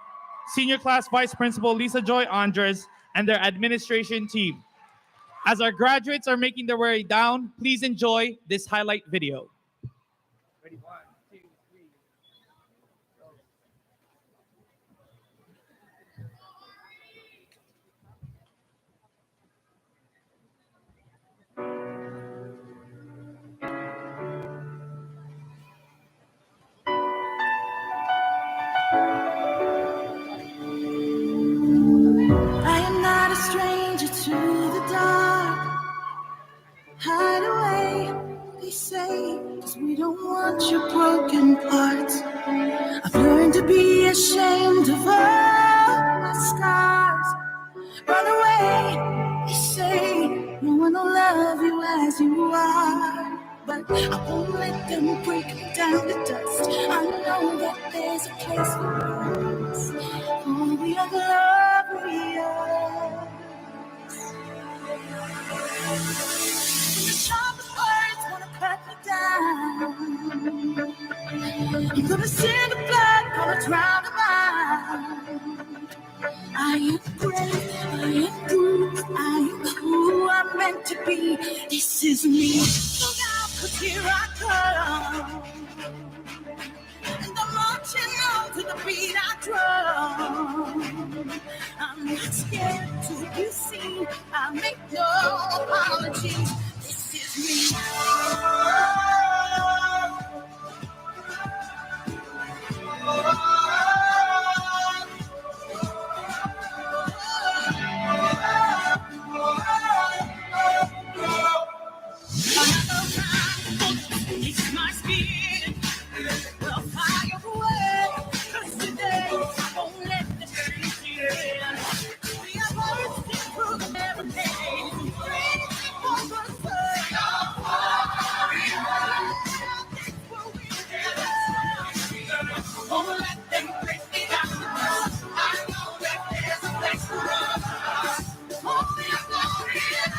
senior class vice principal, Lisa Joy Andres, and their administration team. As our graduates are making their way down, please enjoy this highlight video. Ready, 1, 2, 3. I am not a stranger to the dark. Hide away, they say, 'cause we don't want your broken parts. I've learned to be ashamed of all my scars. Run away, they say, no one will love you as you are. But I won't let them break me down to dust. I know that there's a place for us. For we are glorious. The sharpest words wanna cut me down. I'm gonna send the blood, gonna drown the mind. I am brave, I am bruised, I am who I'm meant to be. This is me. Look out, 'cause here I come. And I'm marching on to the beat I drum. I'm not scared to be seen. I make no apologies. This is me. It's my spirit. Well, fire away. 'Cause today I won't let the streets in. We are words to prove every day. Free for the sun. Won't let them break me down. I know that there's a place for us. Won't be a glorious.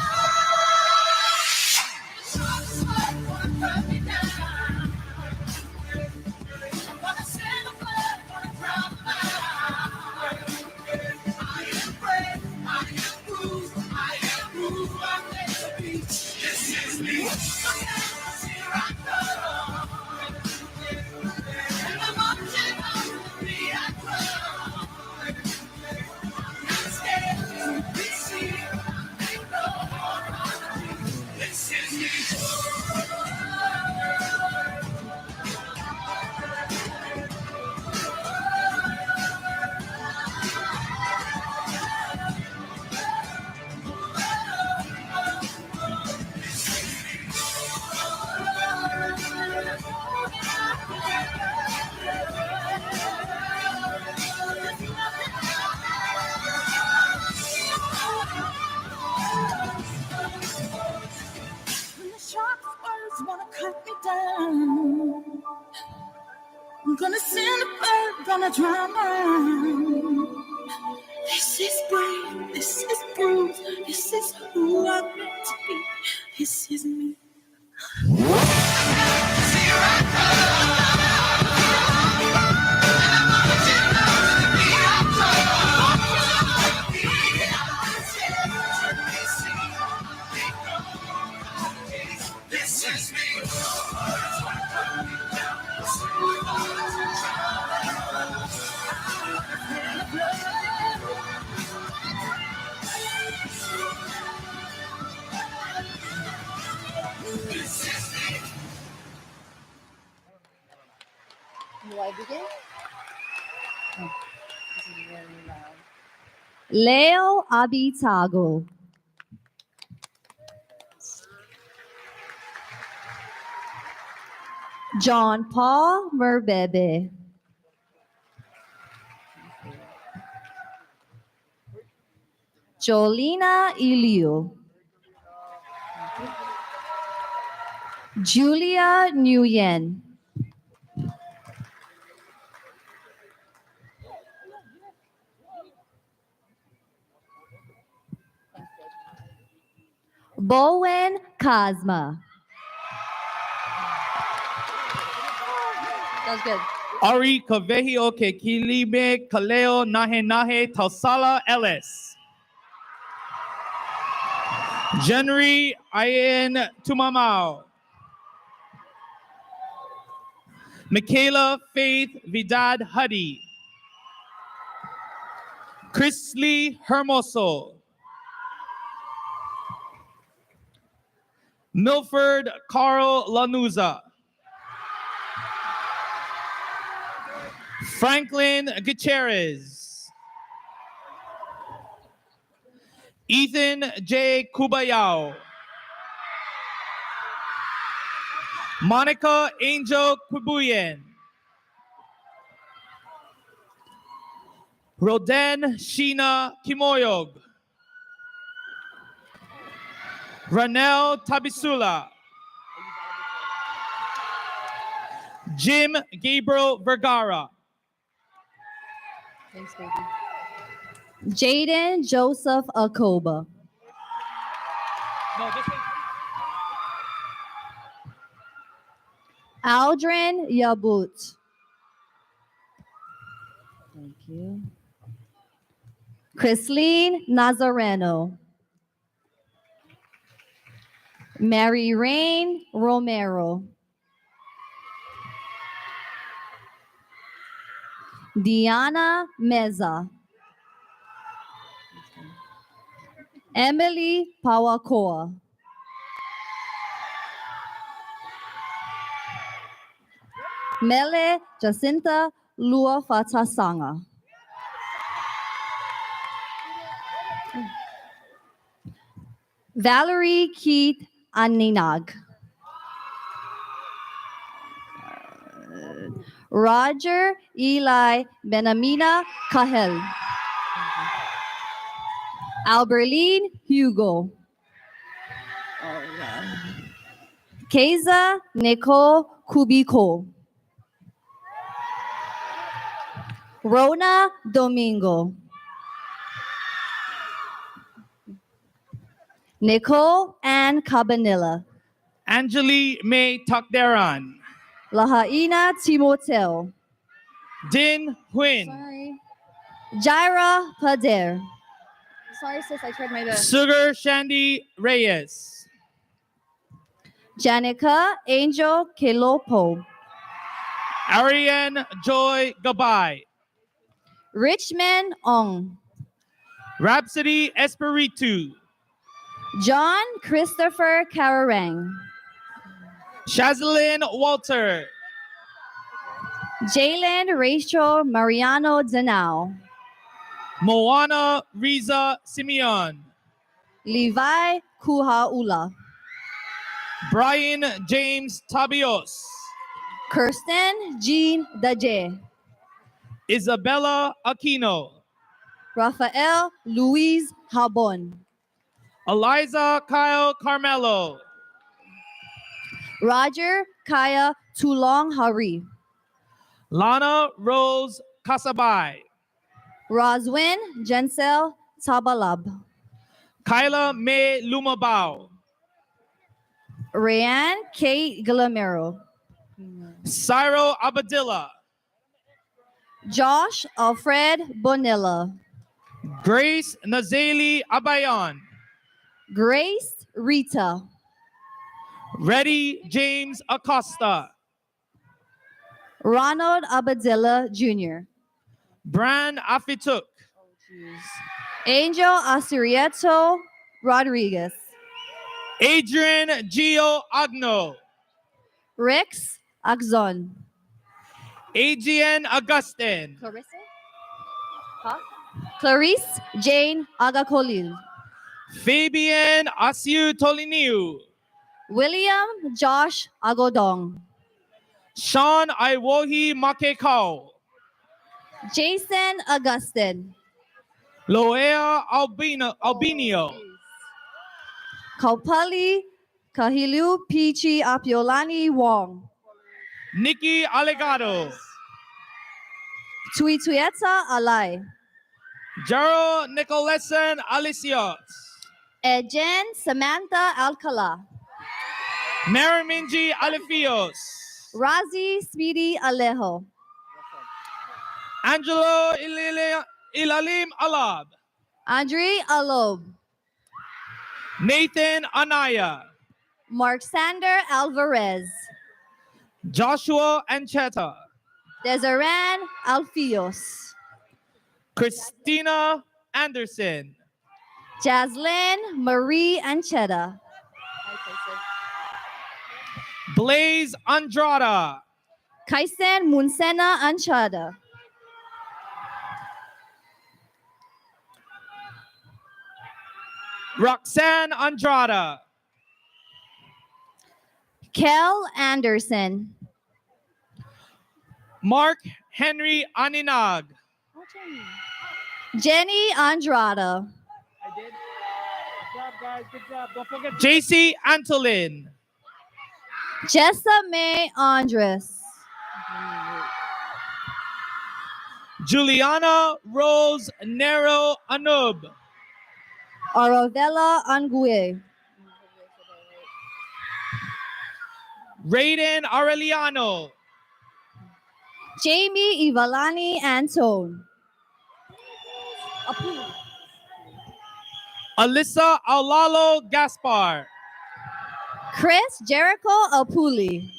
I'm gonna send a bird, gonna drown mine. This is brave, this is bruised, this is who I'm meant to be. This is me. This is me. Do I begin? Leo Abitago. John Paul Merbebe. Jolina Iliu. Julia Nguyen. Bowen Cosma. That was good. Ari Kavehio Kekilime Kaleo Nahe Nahe Tausala Ellis. Jenry Ayen Tumamau. Michaela Faith Vidad Huddy. Chris Lee Hermoso. Milford Carl Lanuza. Franklin Gutierrez. Ethan J. Kubayao. Monica Angel Quibuyen. Roden Sheena Kimoyog. Ranel Tabisula. Jim Gabriel Vergara. Thanks, baby. Jaden Joseph Akoba. Aldrin Yabut. Thank you. Chrisleen Nazareno. Mary Rain Romero. Diana Meza. Emily Pawakoa. Mele Jacinta Lua Fatasanga. Valerie Keith Aninag. Roger Eli Benamina Kahel. Alberline Hugo. Keza Nicole Kubiko. Rona Domingo. Nicole Ann Cabanilla. Angeli May Takderan. Lahaina Timoteo. Din Huyn. Sorry. Jaira Pader. Sorry, sis, I tried my best. Sugar Shandy Reyes. Janica Angel Kelopo. Ariane Joy Gabay. Richmond Ong. Rhapsody Espiritu. John Christopher Kararang. Shazlyn Walter. Jalen Rachel Mariano Danao. Moana Riza Simeon. Levi Kuhaula. Brian James Tabios. Kirsten Jean Daje. Isabella Aquino. Rafael Luis Habon. Eliza Kyle Carmelo. Roger Kaya Tulong Hari. Lana Rose Kasabay. Roswin Jensel Tabalab. Kyla May Lumabao. Rayanne Kate Galamero. Cyril Abadilla. Josh Alfred Bonilla. Grace Nazeli Abayon. Grace Rita. Reddy James Acosta. Ronald Abadilla Jr. Bran Afituk. Angel Asirieto Rodriguez. Adrian Gio Agno. Rex Axon. Adrian Augustin. Clarissa? Huh? Clarice Jane Agakolil. Fabian Asiu Toliniu. William Josh Agodong. Sean Iwohi Makekau. Jason Augustin. Loea Albinio. Kaupali Kahilu Pichi Apiolani Wong. Nikki Allegado. Tuitueta Alai. Jero Nicoleson Alicios. Ejen Samantha Alcala. Mariminji Alefios. Razi Speedy Alejo. Angelo Ilalim Alab. Andre Alob. Nathan Anaya. Mark Sander Alvarez. Joshua Ancheta. Desaran Alfios. Christina Anderson. Jaslyn Marie Ancheta. Blaze Andrada. Kaisen Munsena Anchada. Roxanne Andrada. Kel Anderson. Mark Henry Aninag. Jenny Andrada. I did. Good job, guys. Good job. Don't forget. JC Antolin. Jessa May Andres. Juliana Rose Nero Anub. Arovella Angue. Raiden Aureliano. Jamie Ivalani Antone. Alyssa Aulalo Gaspar. Chris Jericho Apuli.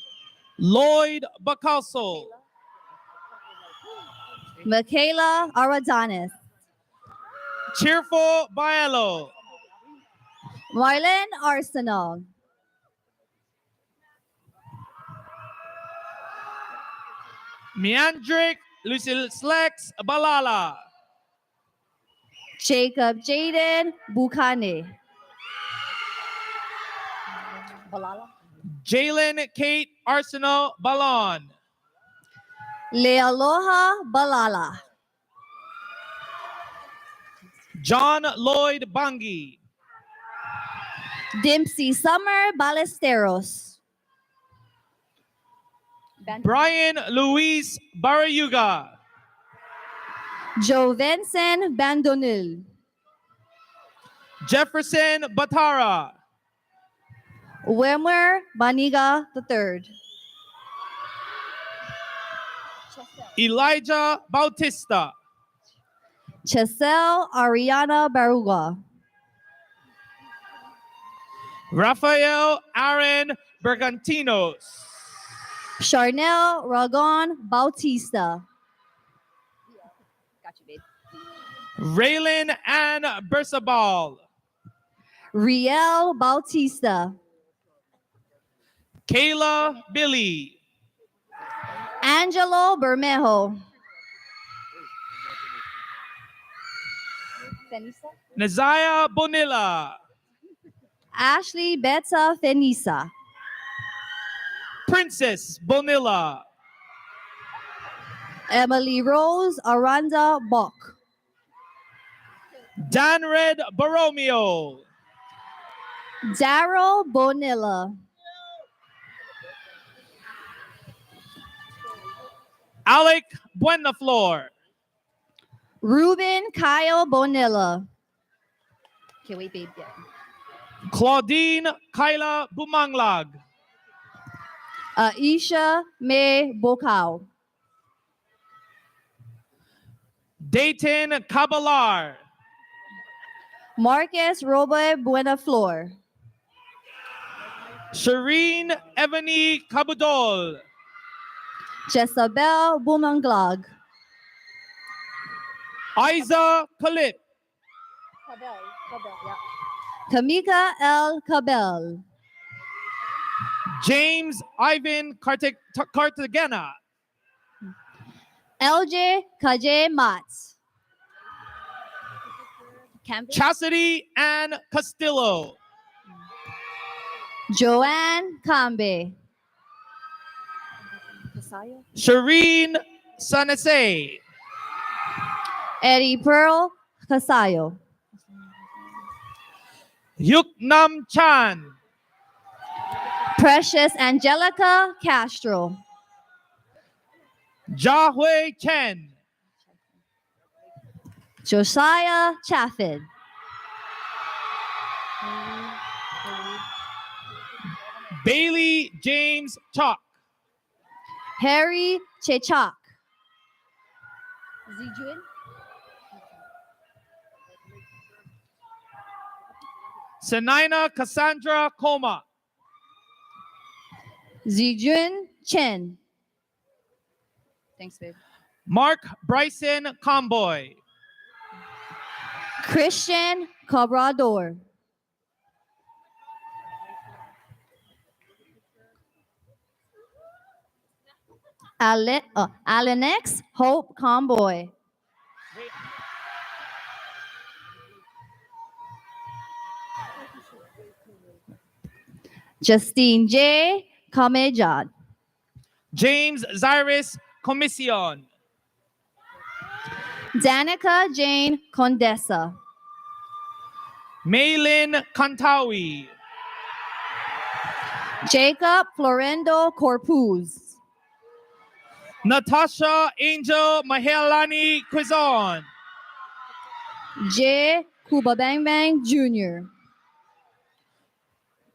Lloyd Bacalso. Michaela Aradanis. Cheerful Baelo. Marlon Arsenal. Meandric Lucille Slex Balala. Jacob Jaden Bukane. Jalen Kate Arsenal Balon. Lealoha Balala. John Lloyd Bangi. Dempsey Summer Ballesteros. Brian Luis Barayuga. Joe Vincent Bandonil. Jefferson Batara. Wemmer Baniga III. Elijah Bautista. Chesel Ariana Baruga. Rafael Aaron Bergantinos. Charnel Ragon Bautista. Raylan Ann Bersabal. Riel Bautista. Kayla Billy. Angelo Bermejo. Nazaya Bonilla. Ashley Beta Fenisa. Princess Bonilla. Emily Rose Aranda Bok. Danred Borromeo. Daryl Bonilla. Alec Buenaflor. Ruben Kyle Bonilla. Okay, wait, babe. Yeah. Claudine Kyla Bumanglag. Aisha May Bokau. Dayton Cabalar. Marcus Robe Buenaflor. Shireen Ebony Cabudol. Jezabel Bumanglag. Isa Kalip. Kamika L. Cabell. James Ivan Cartagena. LJ Kaje Mats. Campbell. Chastity Ann Castillo. Joanne Cambe. Shireen Sanase. Eddie Pearl Casayo. Yuknam Chan. Precious Angelica Castro. Jahui Chen. Josiah Chaffin. Bailey James Chalk. Harry Chechak. Zijuin. Senina Cassandra Coma. Zijun Chen. Thanks, babe. Mark Bryson Comboy. Christian Cabrador. Alenex Hope Comboy. Justine J. Kamejad. James Cyrus Commission. Danica Jane Condesa. Maylin Kantawi. Jacob Florendo Corpuz. Natasha Angel Mahelani Quizon. J. Kuba Bang Bang Jr.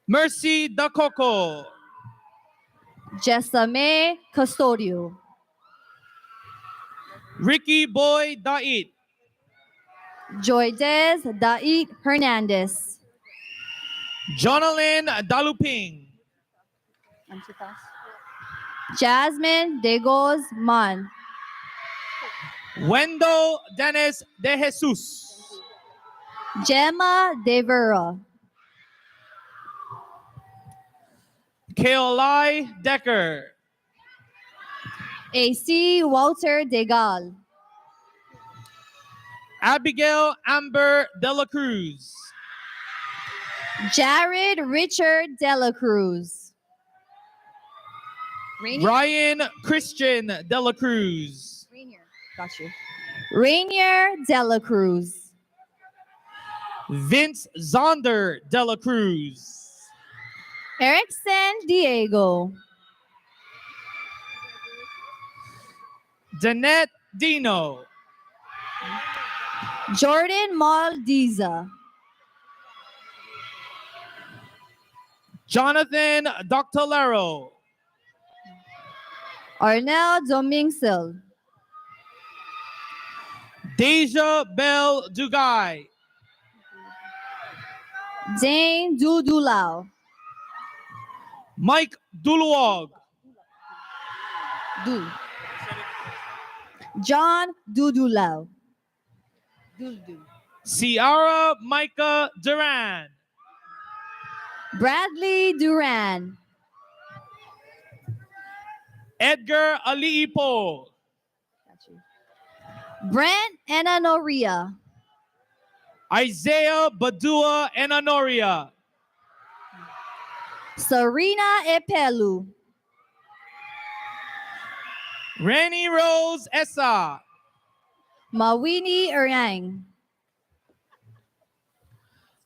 Mercy Dakoko. Jessame Custodio. Ricky Boy Dait. Joydez Dait Hernandez. Jonalyn Daluping. Jasmine Degos Man. Wendell Dennis De Jesus. Gemma De Vera. Keolai Decker. AC Walter Degal. Abigail Amber Dela Cruz. Jared Richard Dela Cruz. Ryan Christian Dela Cruz. Got you. Rainier Dela Cruz. Vince Zonder Dela Cruz. Erickson Diego. Danette Dino. Jordan Maldiza. Jonathan Doctolero. Arnel Domingsel. Deja Bell Dugai. Dane Dudulao. Mike Duluog. Du. John Dudulao. Ciara Micah Duran. Bradley Duran. Edgar Aliipo. Brent Enanoria. Isaiah Badua Enanoria. Serena Epelu. Rennie Rose Essa. Mawini Erang.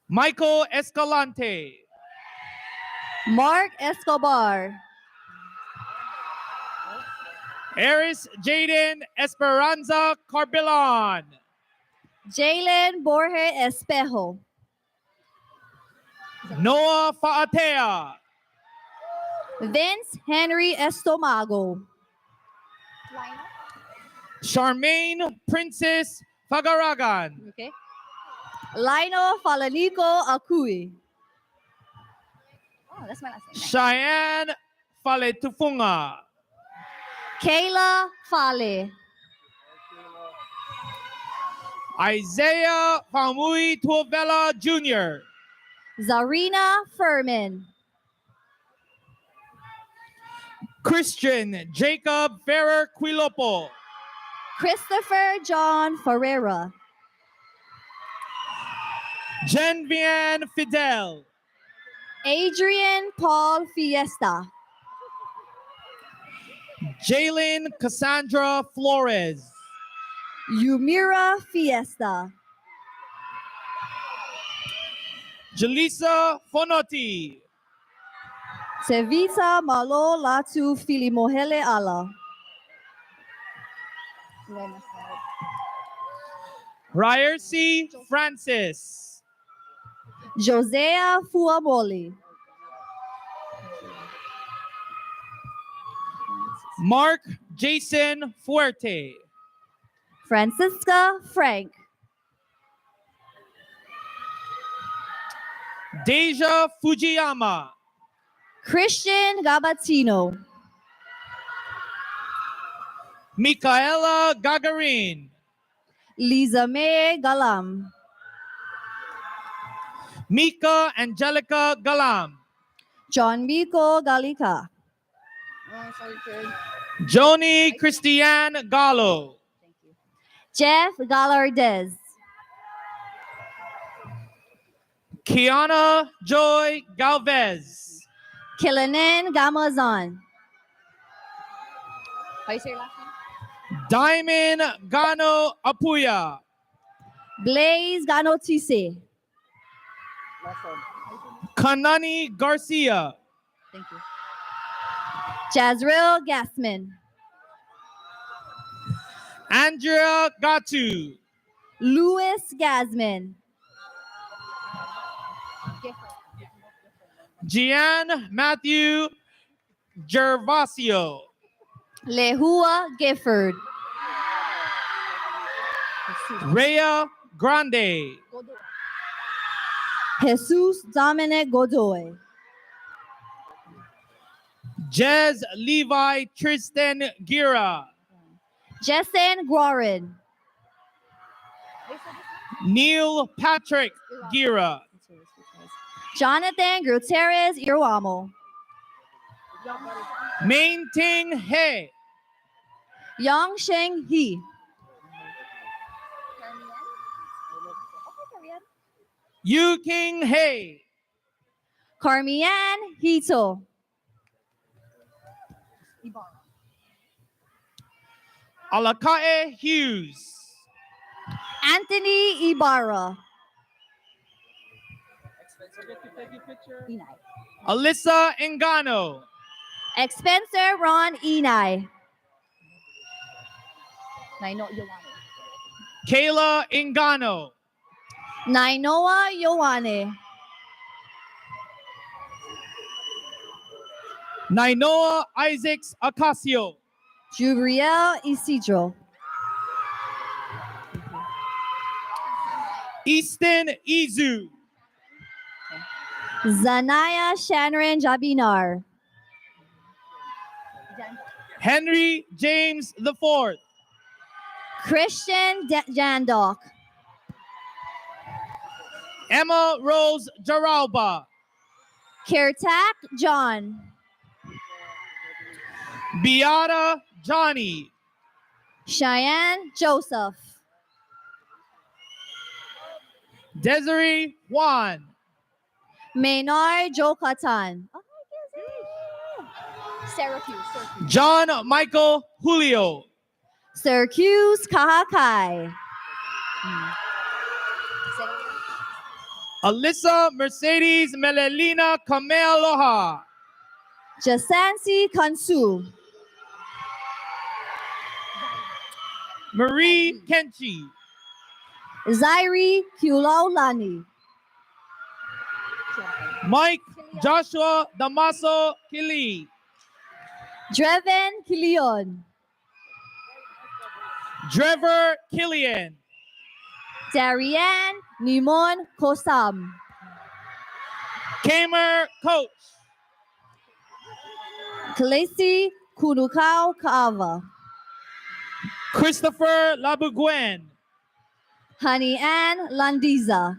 Michael Escalante. Mark Escobar. Eris Jaden Esperanza Carbilon. Jalen Borge Espejo. Noah Faatea. Vince Henry Estomago. Charmaine Princess Fagaragan. Okay. Lino Falanico Akui. Oh, that's my last name. Cheyenne Faletufunga. Kayla Fale. Isaiah Famui Tuovela Jr. Zarina Furman. Christian Jacob Ferrer Quilopo. Christopher John Ferreira. Genvian Fidel. Adrian Paul Fiesta. Jalen Cassandra Flores. Yumira Fiesta. Jalisa Fonotti. Sevita Malo Latu Filimohele Ala. Ryercy Francis. Josea Fuamoli. Mark Jason Fuerte. Francisca Frank. Deja Fujiyama. Christian Gabatino. Micaela Gagarin. Lisa May Galam. Mika Angelica Galam. John Miko Galika. Joni Christiane Gallo. Jeff Gallardez. Kiana Joy Galvez. Kilanen Gamazon. How you say your last name? Diamond Gano Apuya. Blaze Ganotise. Kanani Garcia. Thank you. Jazreel Gassman. Andrea Gatu. Louis Gasman. Gian Matthew Gervasio. Lehua Gifford. Rhea Grande. Jesus Dominic Godoy. Jez Levi Tristan Gira. Jessen Guarin. Neil Patrick Gira. Jonathan Gutierrez Irwamo. Main Ting He. Yang Sheng He. Yu King He. Carmian Hito. Alakae Hughes. Anthony Ibarra. Alyssa Engano. Expenser Ron Enai. Kayla Engano. Nainoa Yowane. Nainoa Isaacs Acasio. Jubriel Isidro. Easton Izu. Zanaya Shanron Jabinar. Henry James IV. Christian Jandok. Emma Rose Jaralba. Kirtak John. Beata Johnny. Cheyenne Joseph. Desiree Juan. Maynard Jokatan. Syracuse. John Michael Julio. Syracuse Kahakai. Alyssa Mercedes Melelina Kamealoha. Jasansi Kansu. Marie Kenchi. Zairi Kulaulani. Mike Joshua Damaso Kili. Dreven Kilion. Trevor Killian. Darian Nimon Kosam. Kamer Coach. Kalesi Kunukau Kaava. Christopher Labuguen. Honey Ann Landiza.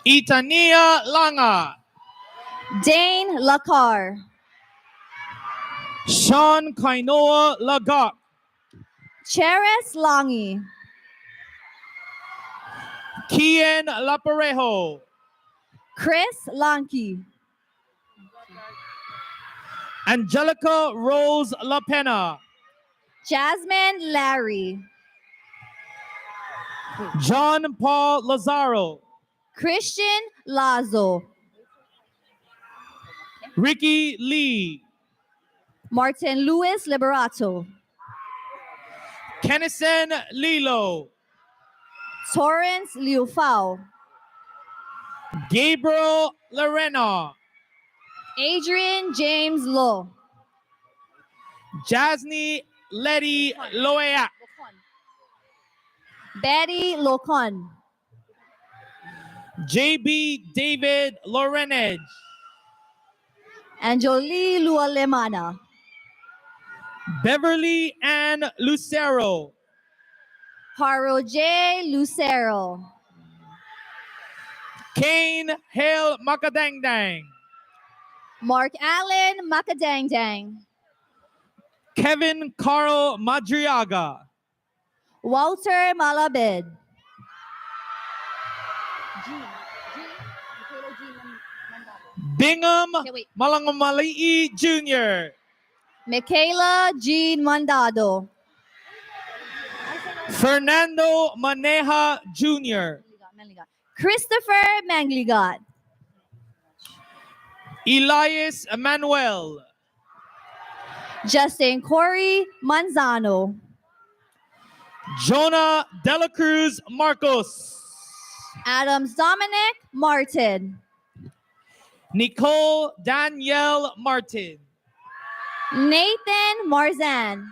Itania Langa. Dane Lakar. Sean Kainoa Lagak. Cheris Langi. Kian Laparejo. Chris Lanky. Angelica Rose La Pena. Jasmine Larry. John Paul Lazaro. Christian Lazo. Ricky Lee. Martin Luis Liberato. Kennison Lilo. Torrance Liufao. Gabriel Lorena. Adrian James Lowe. Jasny Letty Loea. Betty Locon. JB David Lorenage. Anjoli Lualemana. Beverly Ann Lucero. Haro J. Lucero. Kane Hale Makadangdang. Mark Allen Makadangdang. Kevin Carl Madriaga. Walter Malabed. Bingham wait. Malangamali'i Jr. Michaela Jean Mandado. Fernando Maneja Jr. Christopher Mangligot. Elias Emmanuel. Justin Corey Manzano. Jonah Dela Cruz Marcos. Adams Dominic Martin. Nicole Danielle Martin. Nathan Marzan.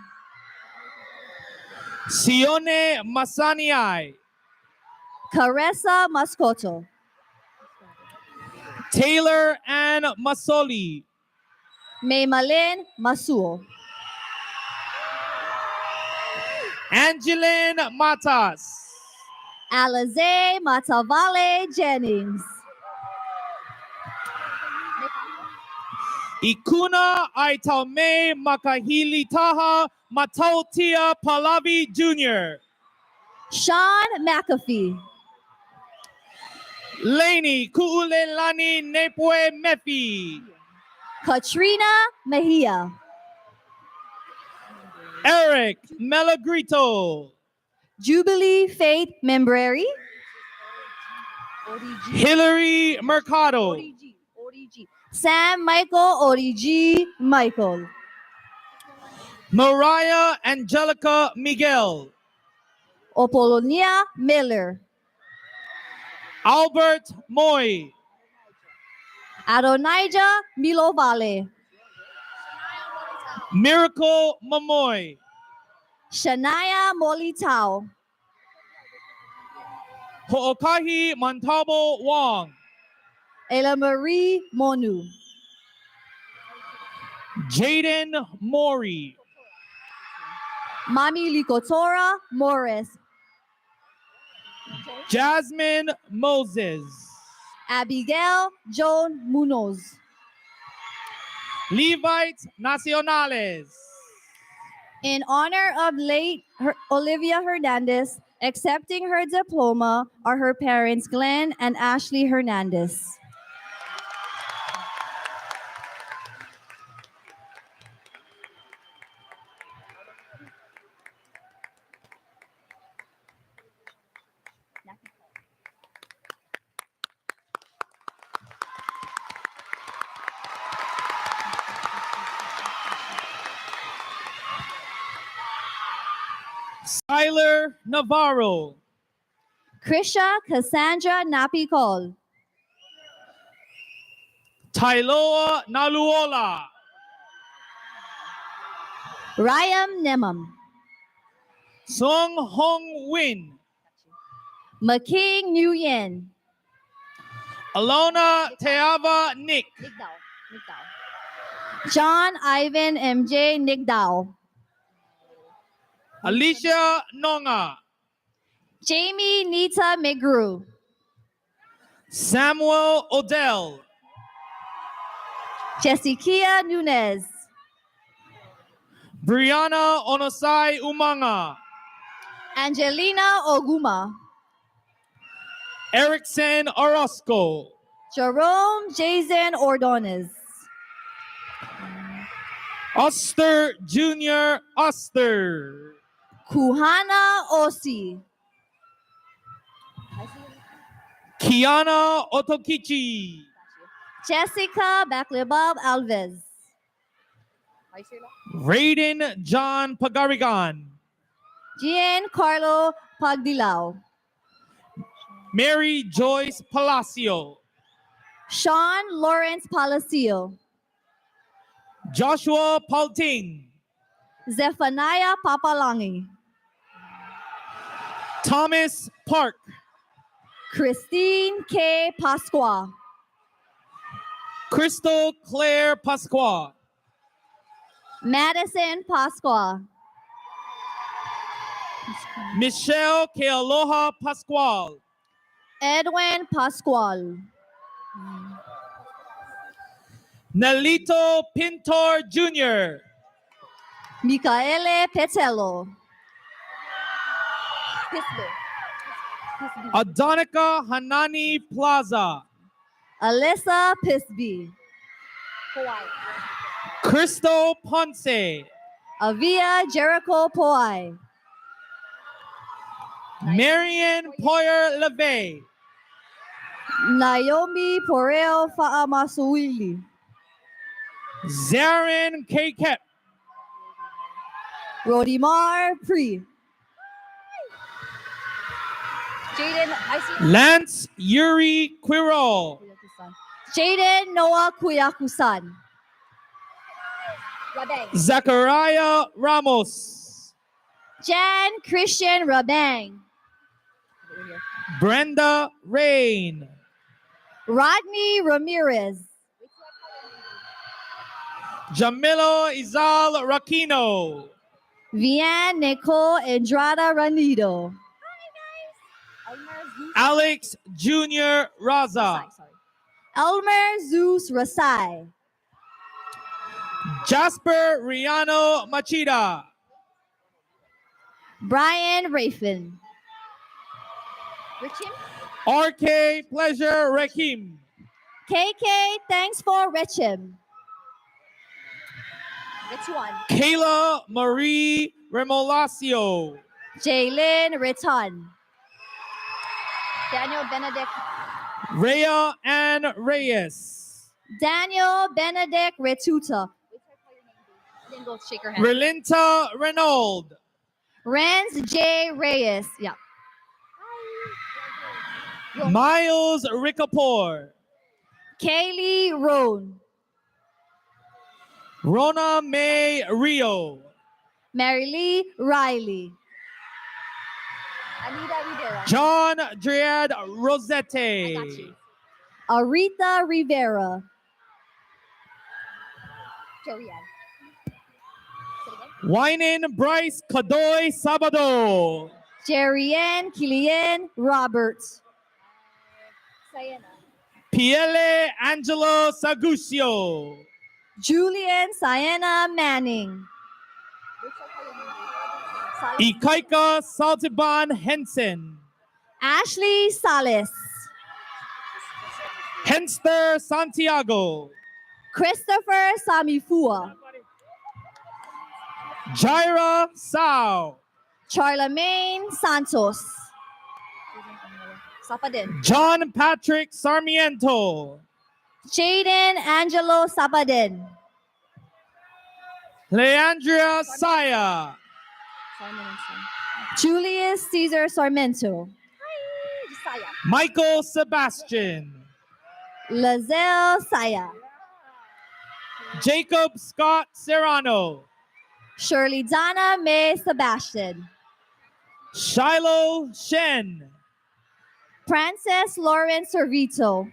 Sione Masaniai. Caressa Mascoto. Taylor Ann Masoli. Maymalin Masuo. Angeline Matas. Alize Matavale Jennings. Ikuna Aitaume Makahili Taha Matautia Palavi Jr. Sean McAfee. Laney Kuulelani Nepwe Mefi. Katrina Mejia. Eric Melagrito. Jubilee Faith Membrari. Hillary Mercado. Sam Michael Origi Michael. Mariah Angelica Miguel. Opolonia Miller. Albert Moy. Adonijah Milovale. Miracle Mamoy. Shania Molitao. Ho'okahi Montabo Wong. Ella Marie Monu. Jaden Mori. Mami Likotora Morris. Jasmine Moses. Abigail Joan Munoz. Levites Nacionales. In honor of late Olivia Hernandez, accepting her diploma are her parents Glenn and Ashley Hernandez. Skyler Navarro. Krisha Cassandra Napicol. Tailoa Naluola. Ryan Nemam. Song Hong Win. McKing Nguyen. Alona Teava Nick. John Ivan MJ Nigdao. Alicia Nonga. Jamie Nita Migru. Samuel Odell. Jessica Nunez. Brianna Onosai Umanga. Angelina Oguma. Erickson Orozco. Jerome Jason Ordonez. Oster Jr. Oster. Kuhana Osi. Kiana Otokichi. Jessica Baklibab Alves. Raiden John Pagarigan. Giancarlo Pagdilao. Mary Joyce Palacio. Sean Lawrence Palacio. Joshua Palting. Zephaniah Papalangi. Thomas Park. Christine K. Pasqua. Crystal Claire Pasqua. Madison Pasqua. Michelle Kealoha Pascual. Edwin Pascual. Nelito Pintor Jr. Micaele Petello. Adonica Hanani Plaza. Alyssa Pisby. Cristo Ponce. Avia Jericho Poai. Marian Poyer LeVay. Naomi Poreo Faamasuili. Zarin K. Kep. Rodimar Pri. Jaden, I see. Lance Yuri Quirol. Jaden Noah Kuyakusan. Zachariah Ramos. Jan Christian Rabang. Brenda Rain. Rodney Ramirez. Jamilo Izal Rakino. Vian Nicole Andrada Ranido. Alex Jr. Raza. Elmer Zeus Rasai. Jasper Riano Machida. Brian Rafin. Richim? RK Pleasure Rekim. KK, thanks for Richim. Which one? Kayla Marie Remolacio. Jalen Riton. Daniel Benedict. Rhea Ann Reyes. Daniel Benedict Retuta. Then go shake her hand. Relinta Renauld. Renz J. Reyes. Yeah. Miles Ricapor. Kaylee Roan. Rona May Rio. Mary Lee Riley. Anita Rivera. John Driad Rosette. Arita Rivera. Winan Bryce Kadoy Sabado. Jerrianne Kilian Roberts. Piele Angelo Sagusio. Julian Sienna Manning. Ikaika Saltiban Henson. Ashley Salas. Henster Santiago. Christopher Samifua. Jaira Sao. Charlemagne Santos. Sapadin. John Patrick Sarmiento. Jaden Angelo Sapadin. Leandria Saya. Julius Caesar Sarmento. Michael Sebastian. Lazelle Saya. Jacob Scott Serrano. Shirley Donna May Sebastian. Shiloh Shen. Frances Lawrence Servito.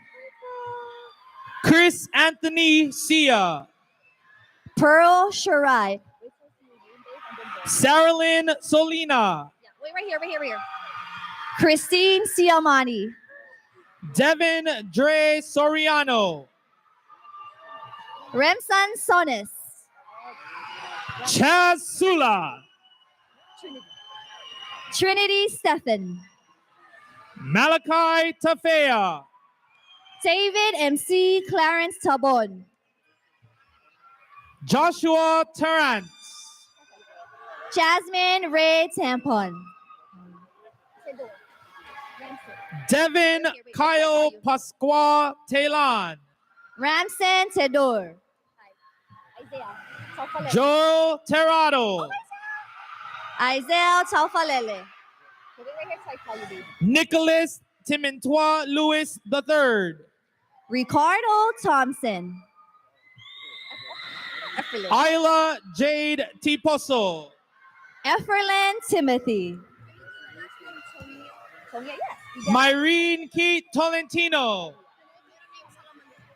Chris Anthony Sia. Pearl Shirai. Saralyn Solina. Wait, right here. Christine Siamani. Devin Dre Soriano. Remsan Sonis. Chaz Sula. Trinity Stephan. Malachi Tafea. David MC Clarence Tabon. Joshua Terrance. Jasmine Ray Tampon. Devin Kyle Pasqua Taylon. Ramson Tedor. Joel Terrado. Isaiah Taufalele. Nicholas Timintua Lewis III. Ricardo Thompson. Isla Jade Tiposo. Efferlin Timothy. Myrene Keith Tolentino.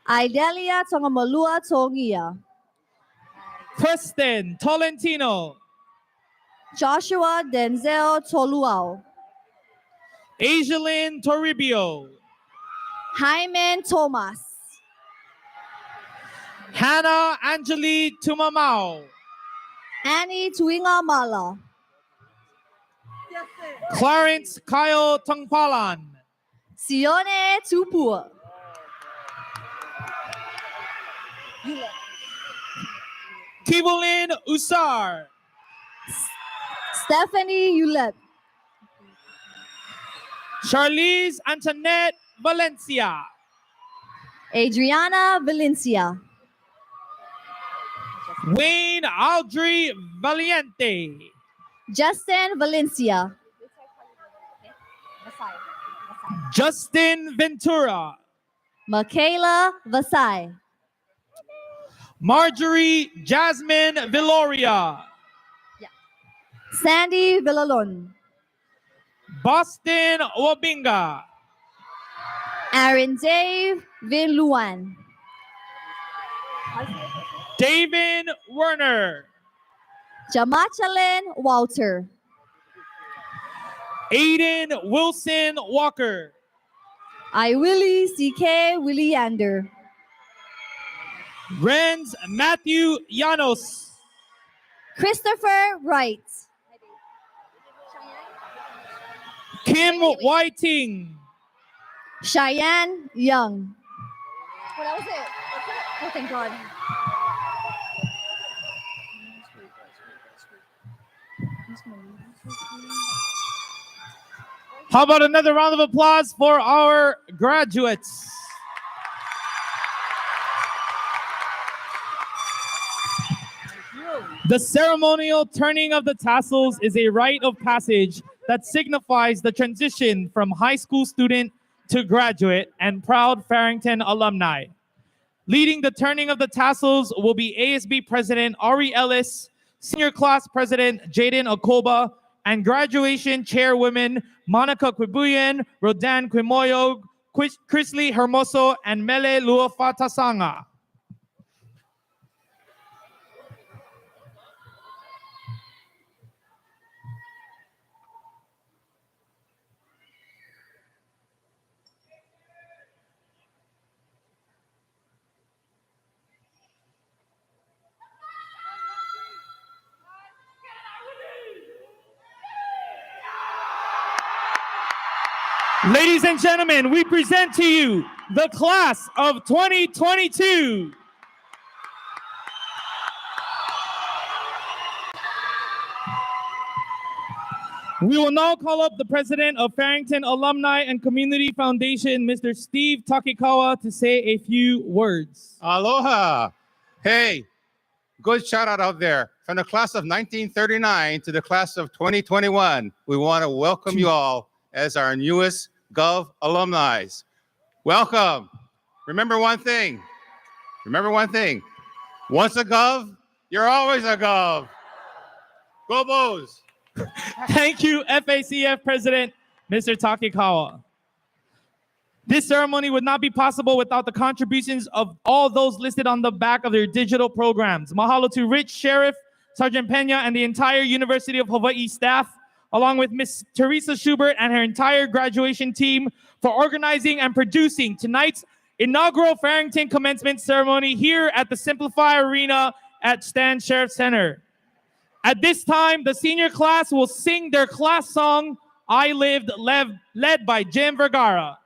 Idalia Tongamalua Tongia. Preston Tolentino. Joshua Denzel Toluao. Agelin Toribio. Hyman Thomas. Hannah Angeli Tumamao. Annie Tuinga Mala. Clarence Kyle Tongpalan. Sione Tupua. Kivolin Usar. Stephanie Ulep. Charlize Antoinette Valencia. Adriana Valencia. Wayne Audrey Valiente. Justin Valencia. Justin Ventura. Michaela Vasai. Marjorie Jasmine Villoria. Sandy Villalon. Boston Wabinga. Aaron Dave Vinluan. David Werner. Jamachalin Walter. Aiden Wilson Walker. I Willie CK Willie Yander. Renz Matthew Llanos. Christopher Wright. Kim Whiting. Cheyenne Young. Oh, that was it. Oh, thank God. How about another round of applause for our graduates? The ceremonial turning of the tassels is a rite of passage that signifies the transition from high school student to graduate and proud Farrington alumni. Leading the turning of the tassels will be ASB President Ari Ellis, Senior Class President Jaden Okoba, and Graduation Chairwomen Monica Quibuyen, Rodan Quimoyo, Chrisley Hermoso, and Mele Luafatasanga. Ladies and gentlemen, we present to you the class of 2022. We will now call up the president of Farrington Alumni and Community Foundation, Mr. Steve Takikawa, to say a few words. Aloha. Hey, good shout out there. From the class of 1939 to the class of 2021, we want to welcome you all as our newest Gov alumni. Welcome. Remember one thing. Once a Gov, you're always a Gov. Go Bows. Thank you, FACF President, Mr. Takikawa. This ceremony would not be possible without the contributions of all those listed on the back of their digital programs. Mahalo to Rich, Sheriff, Sergeant Pena, and the entire University of Hawaii staff, along with Miss Teresa Schubert and her entire graduation team for organizing and producing tonight's inaugural Farrington commencement ceremony here at the Simplify Arena at Stan Sheriff Center. At this time, the senior class will sing their class song, I Lived, led by Jim Vergara.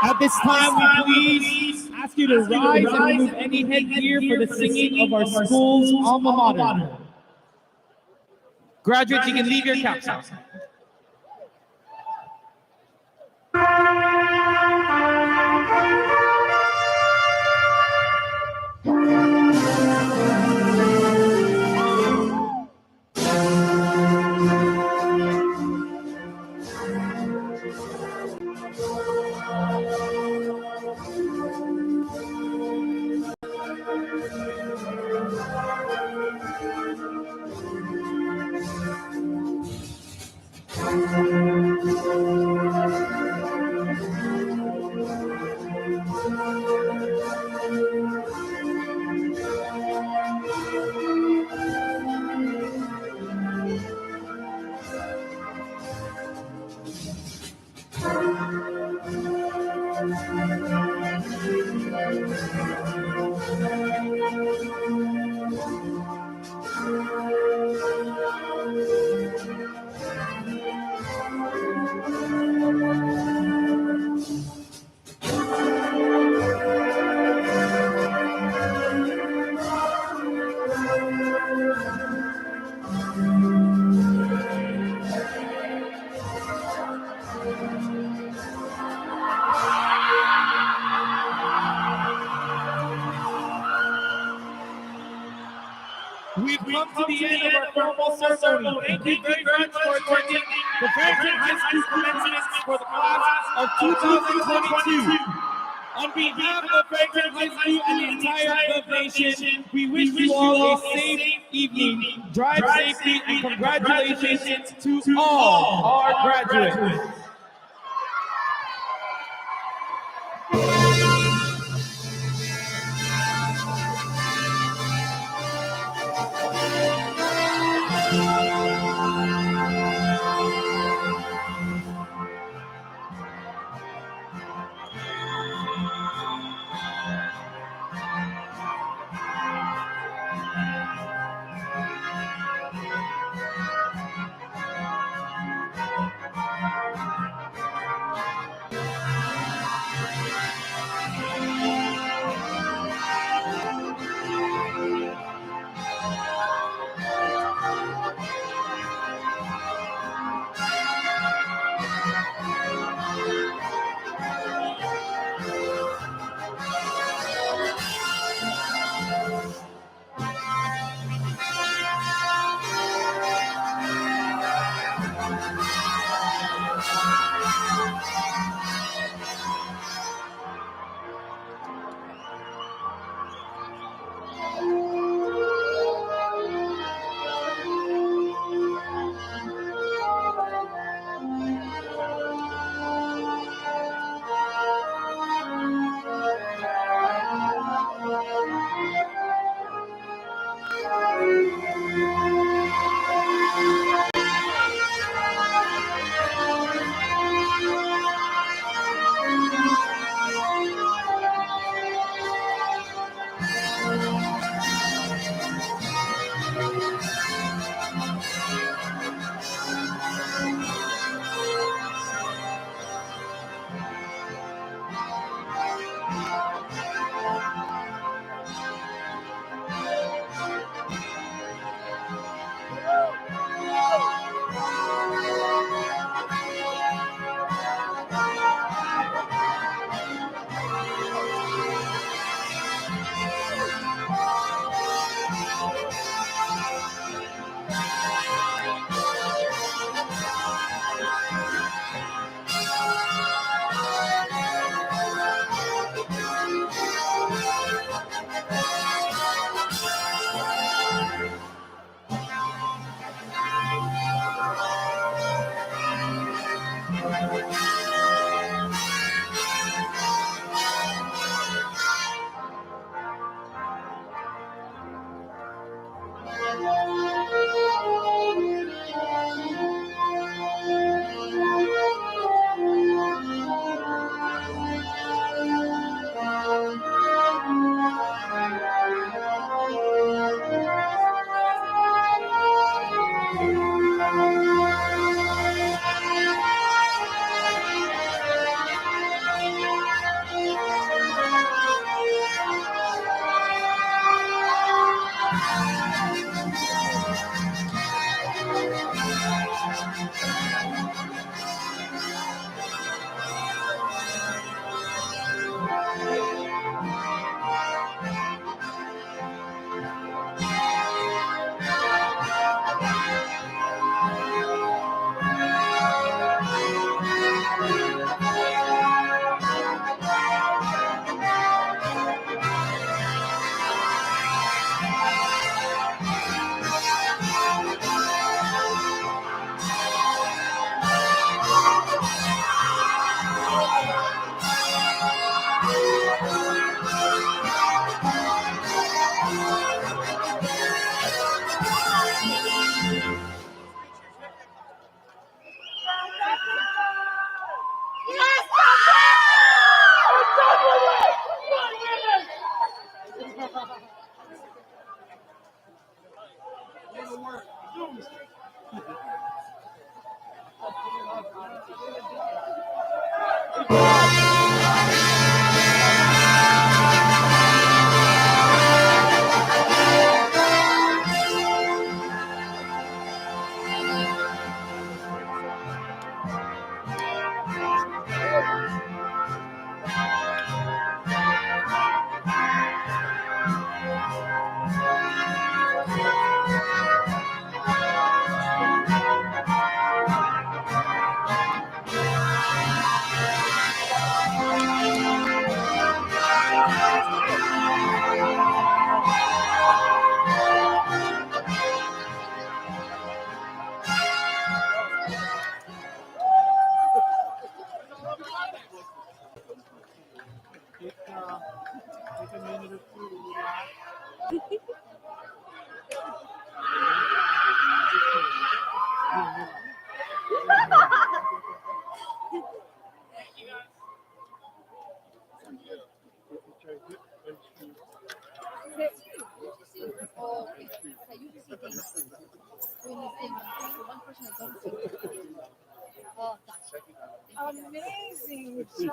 At this time, we please ask you to rise and remove any headgear for the singing of our school's alma mater. Graduates, you can leave your caps now. We've come to the end of our formal ceremony. Thank you very much for attending the Farrington High School Commencement for the class of 2022. On behalf of Farrington High School and the entire Gov Nation, we wish you all a safe evening. Drive safely and congratulations to all our graduates. Amazing.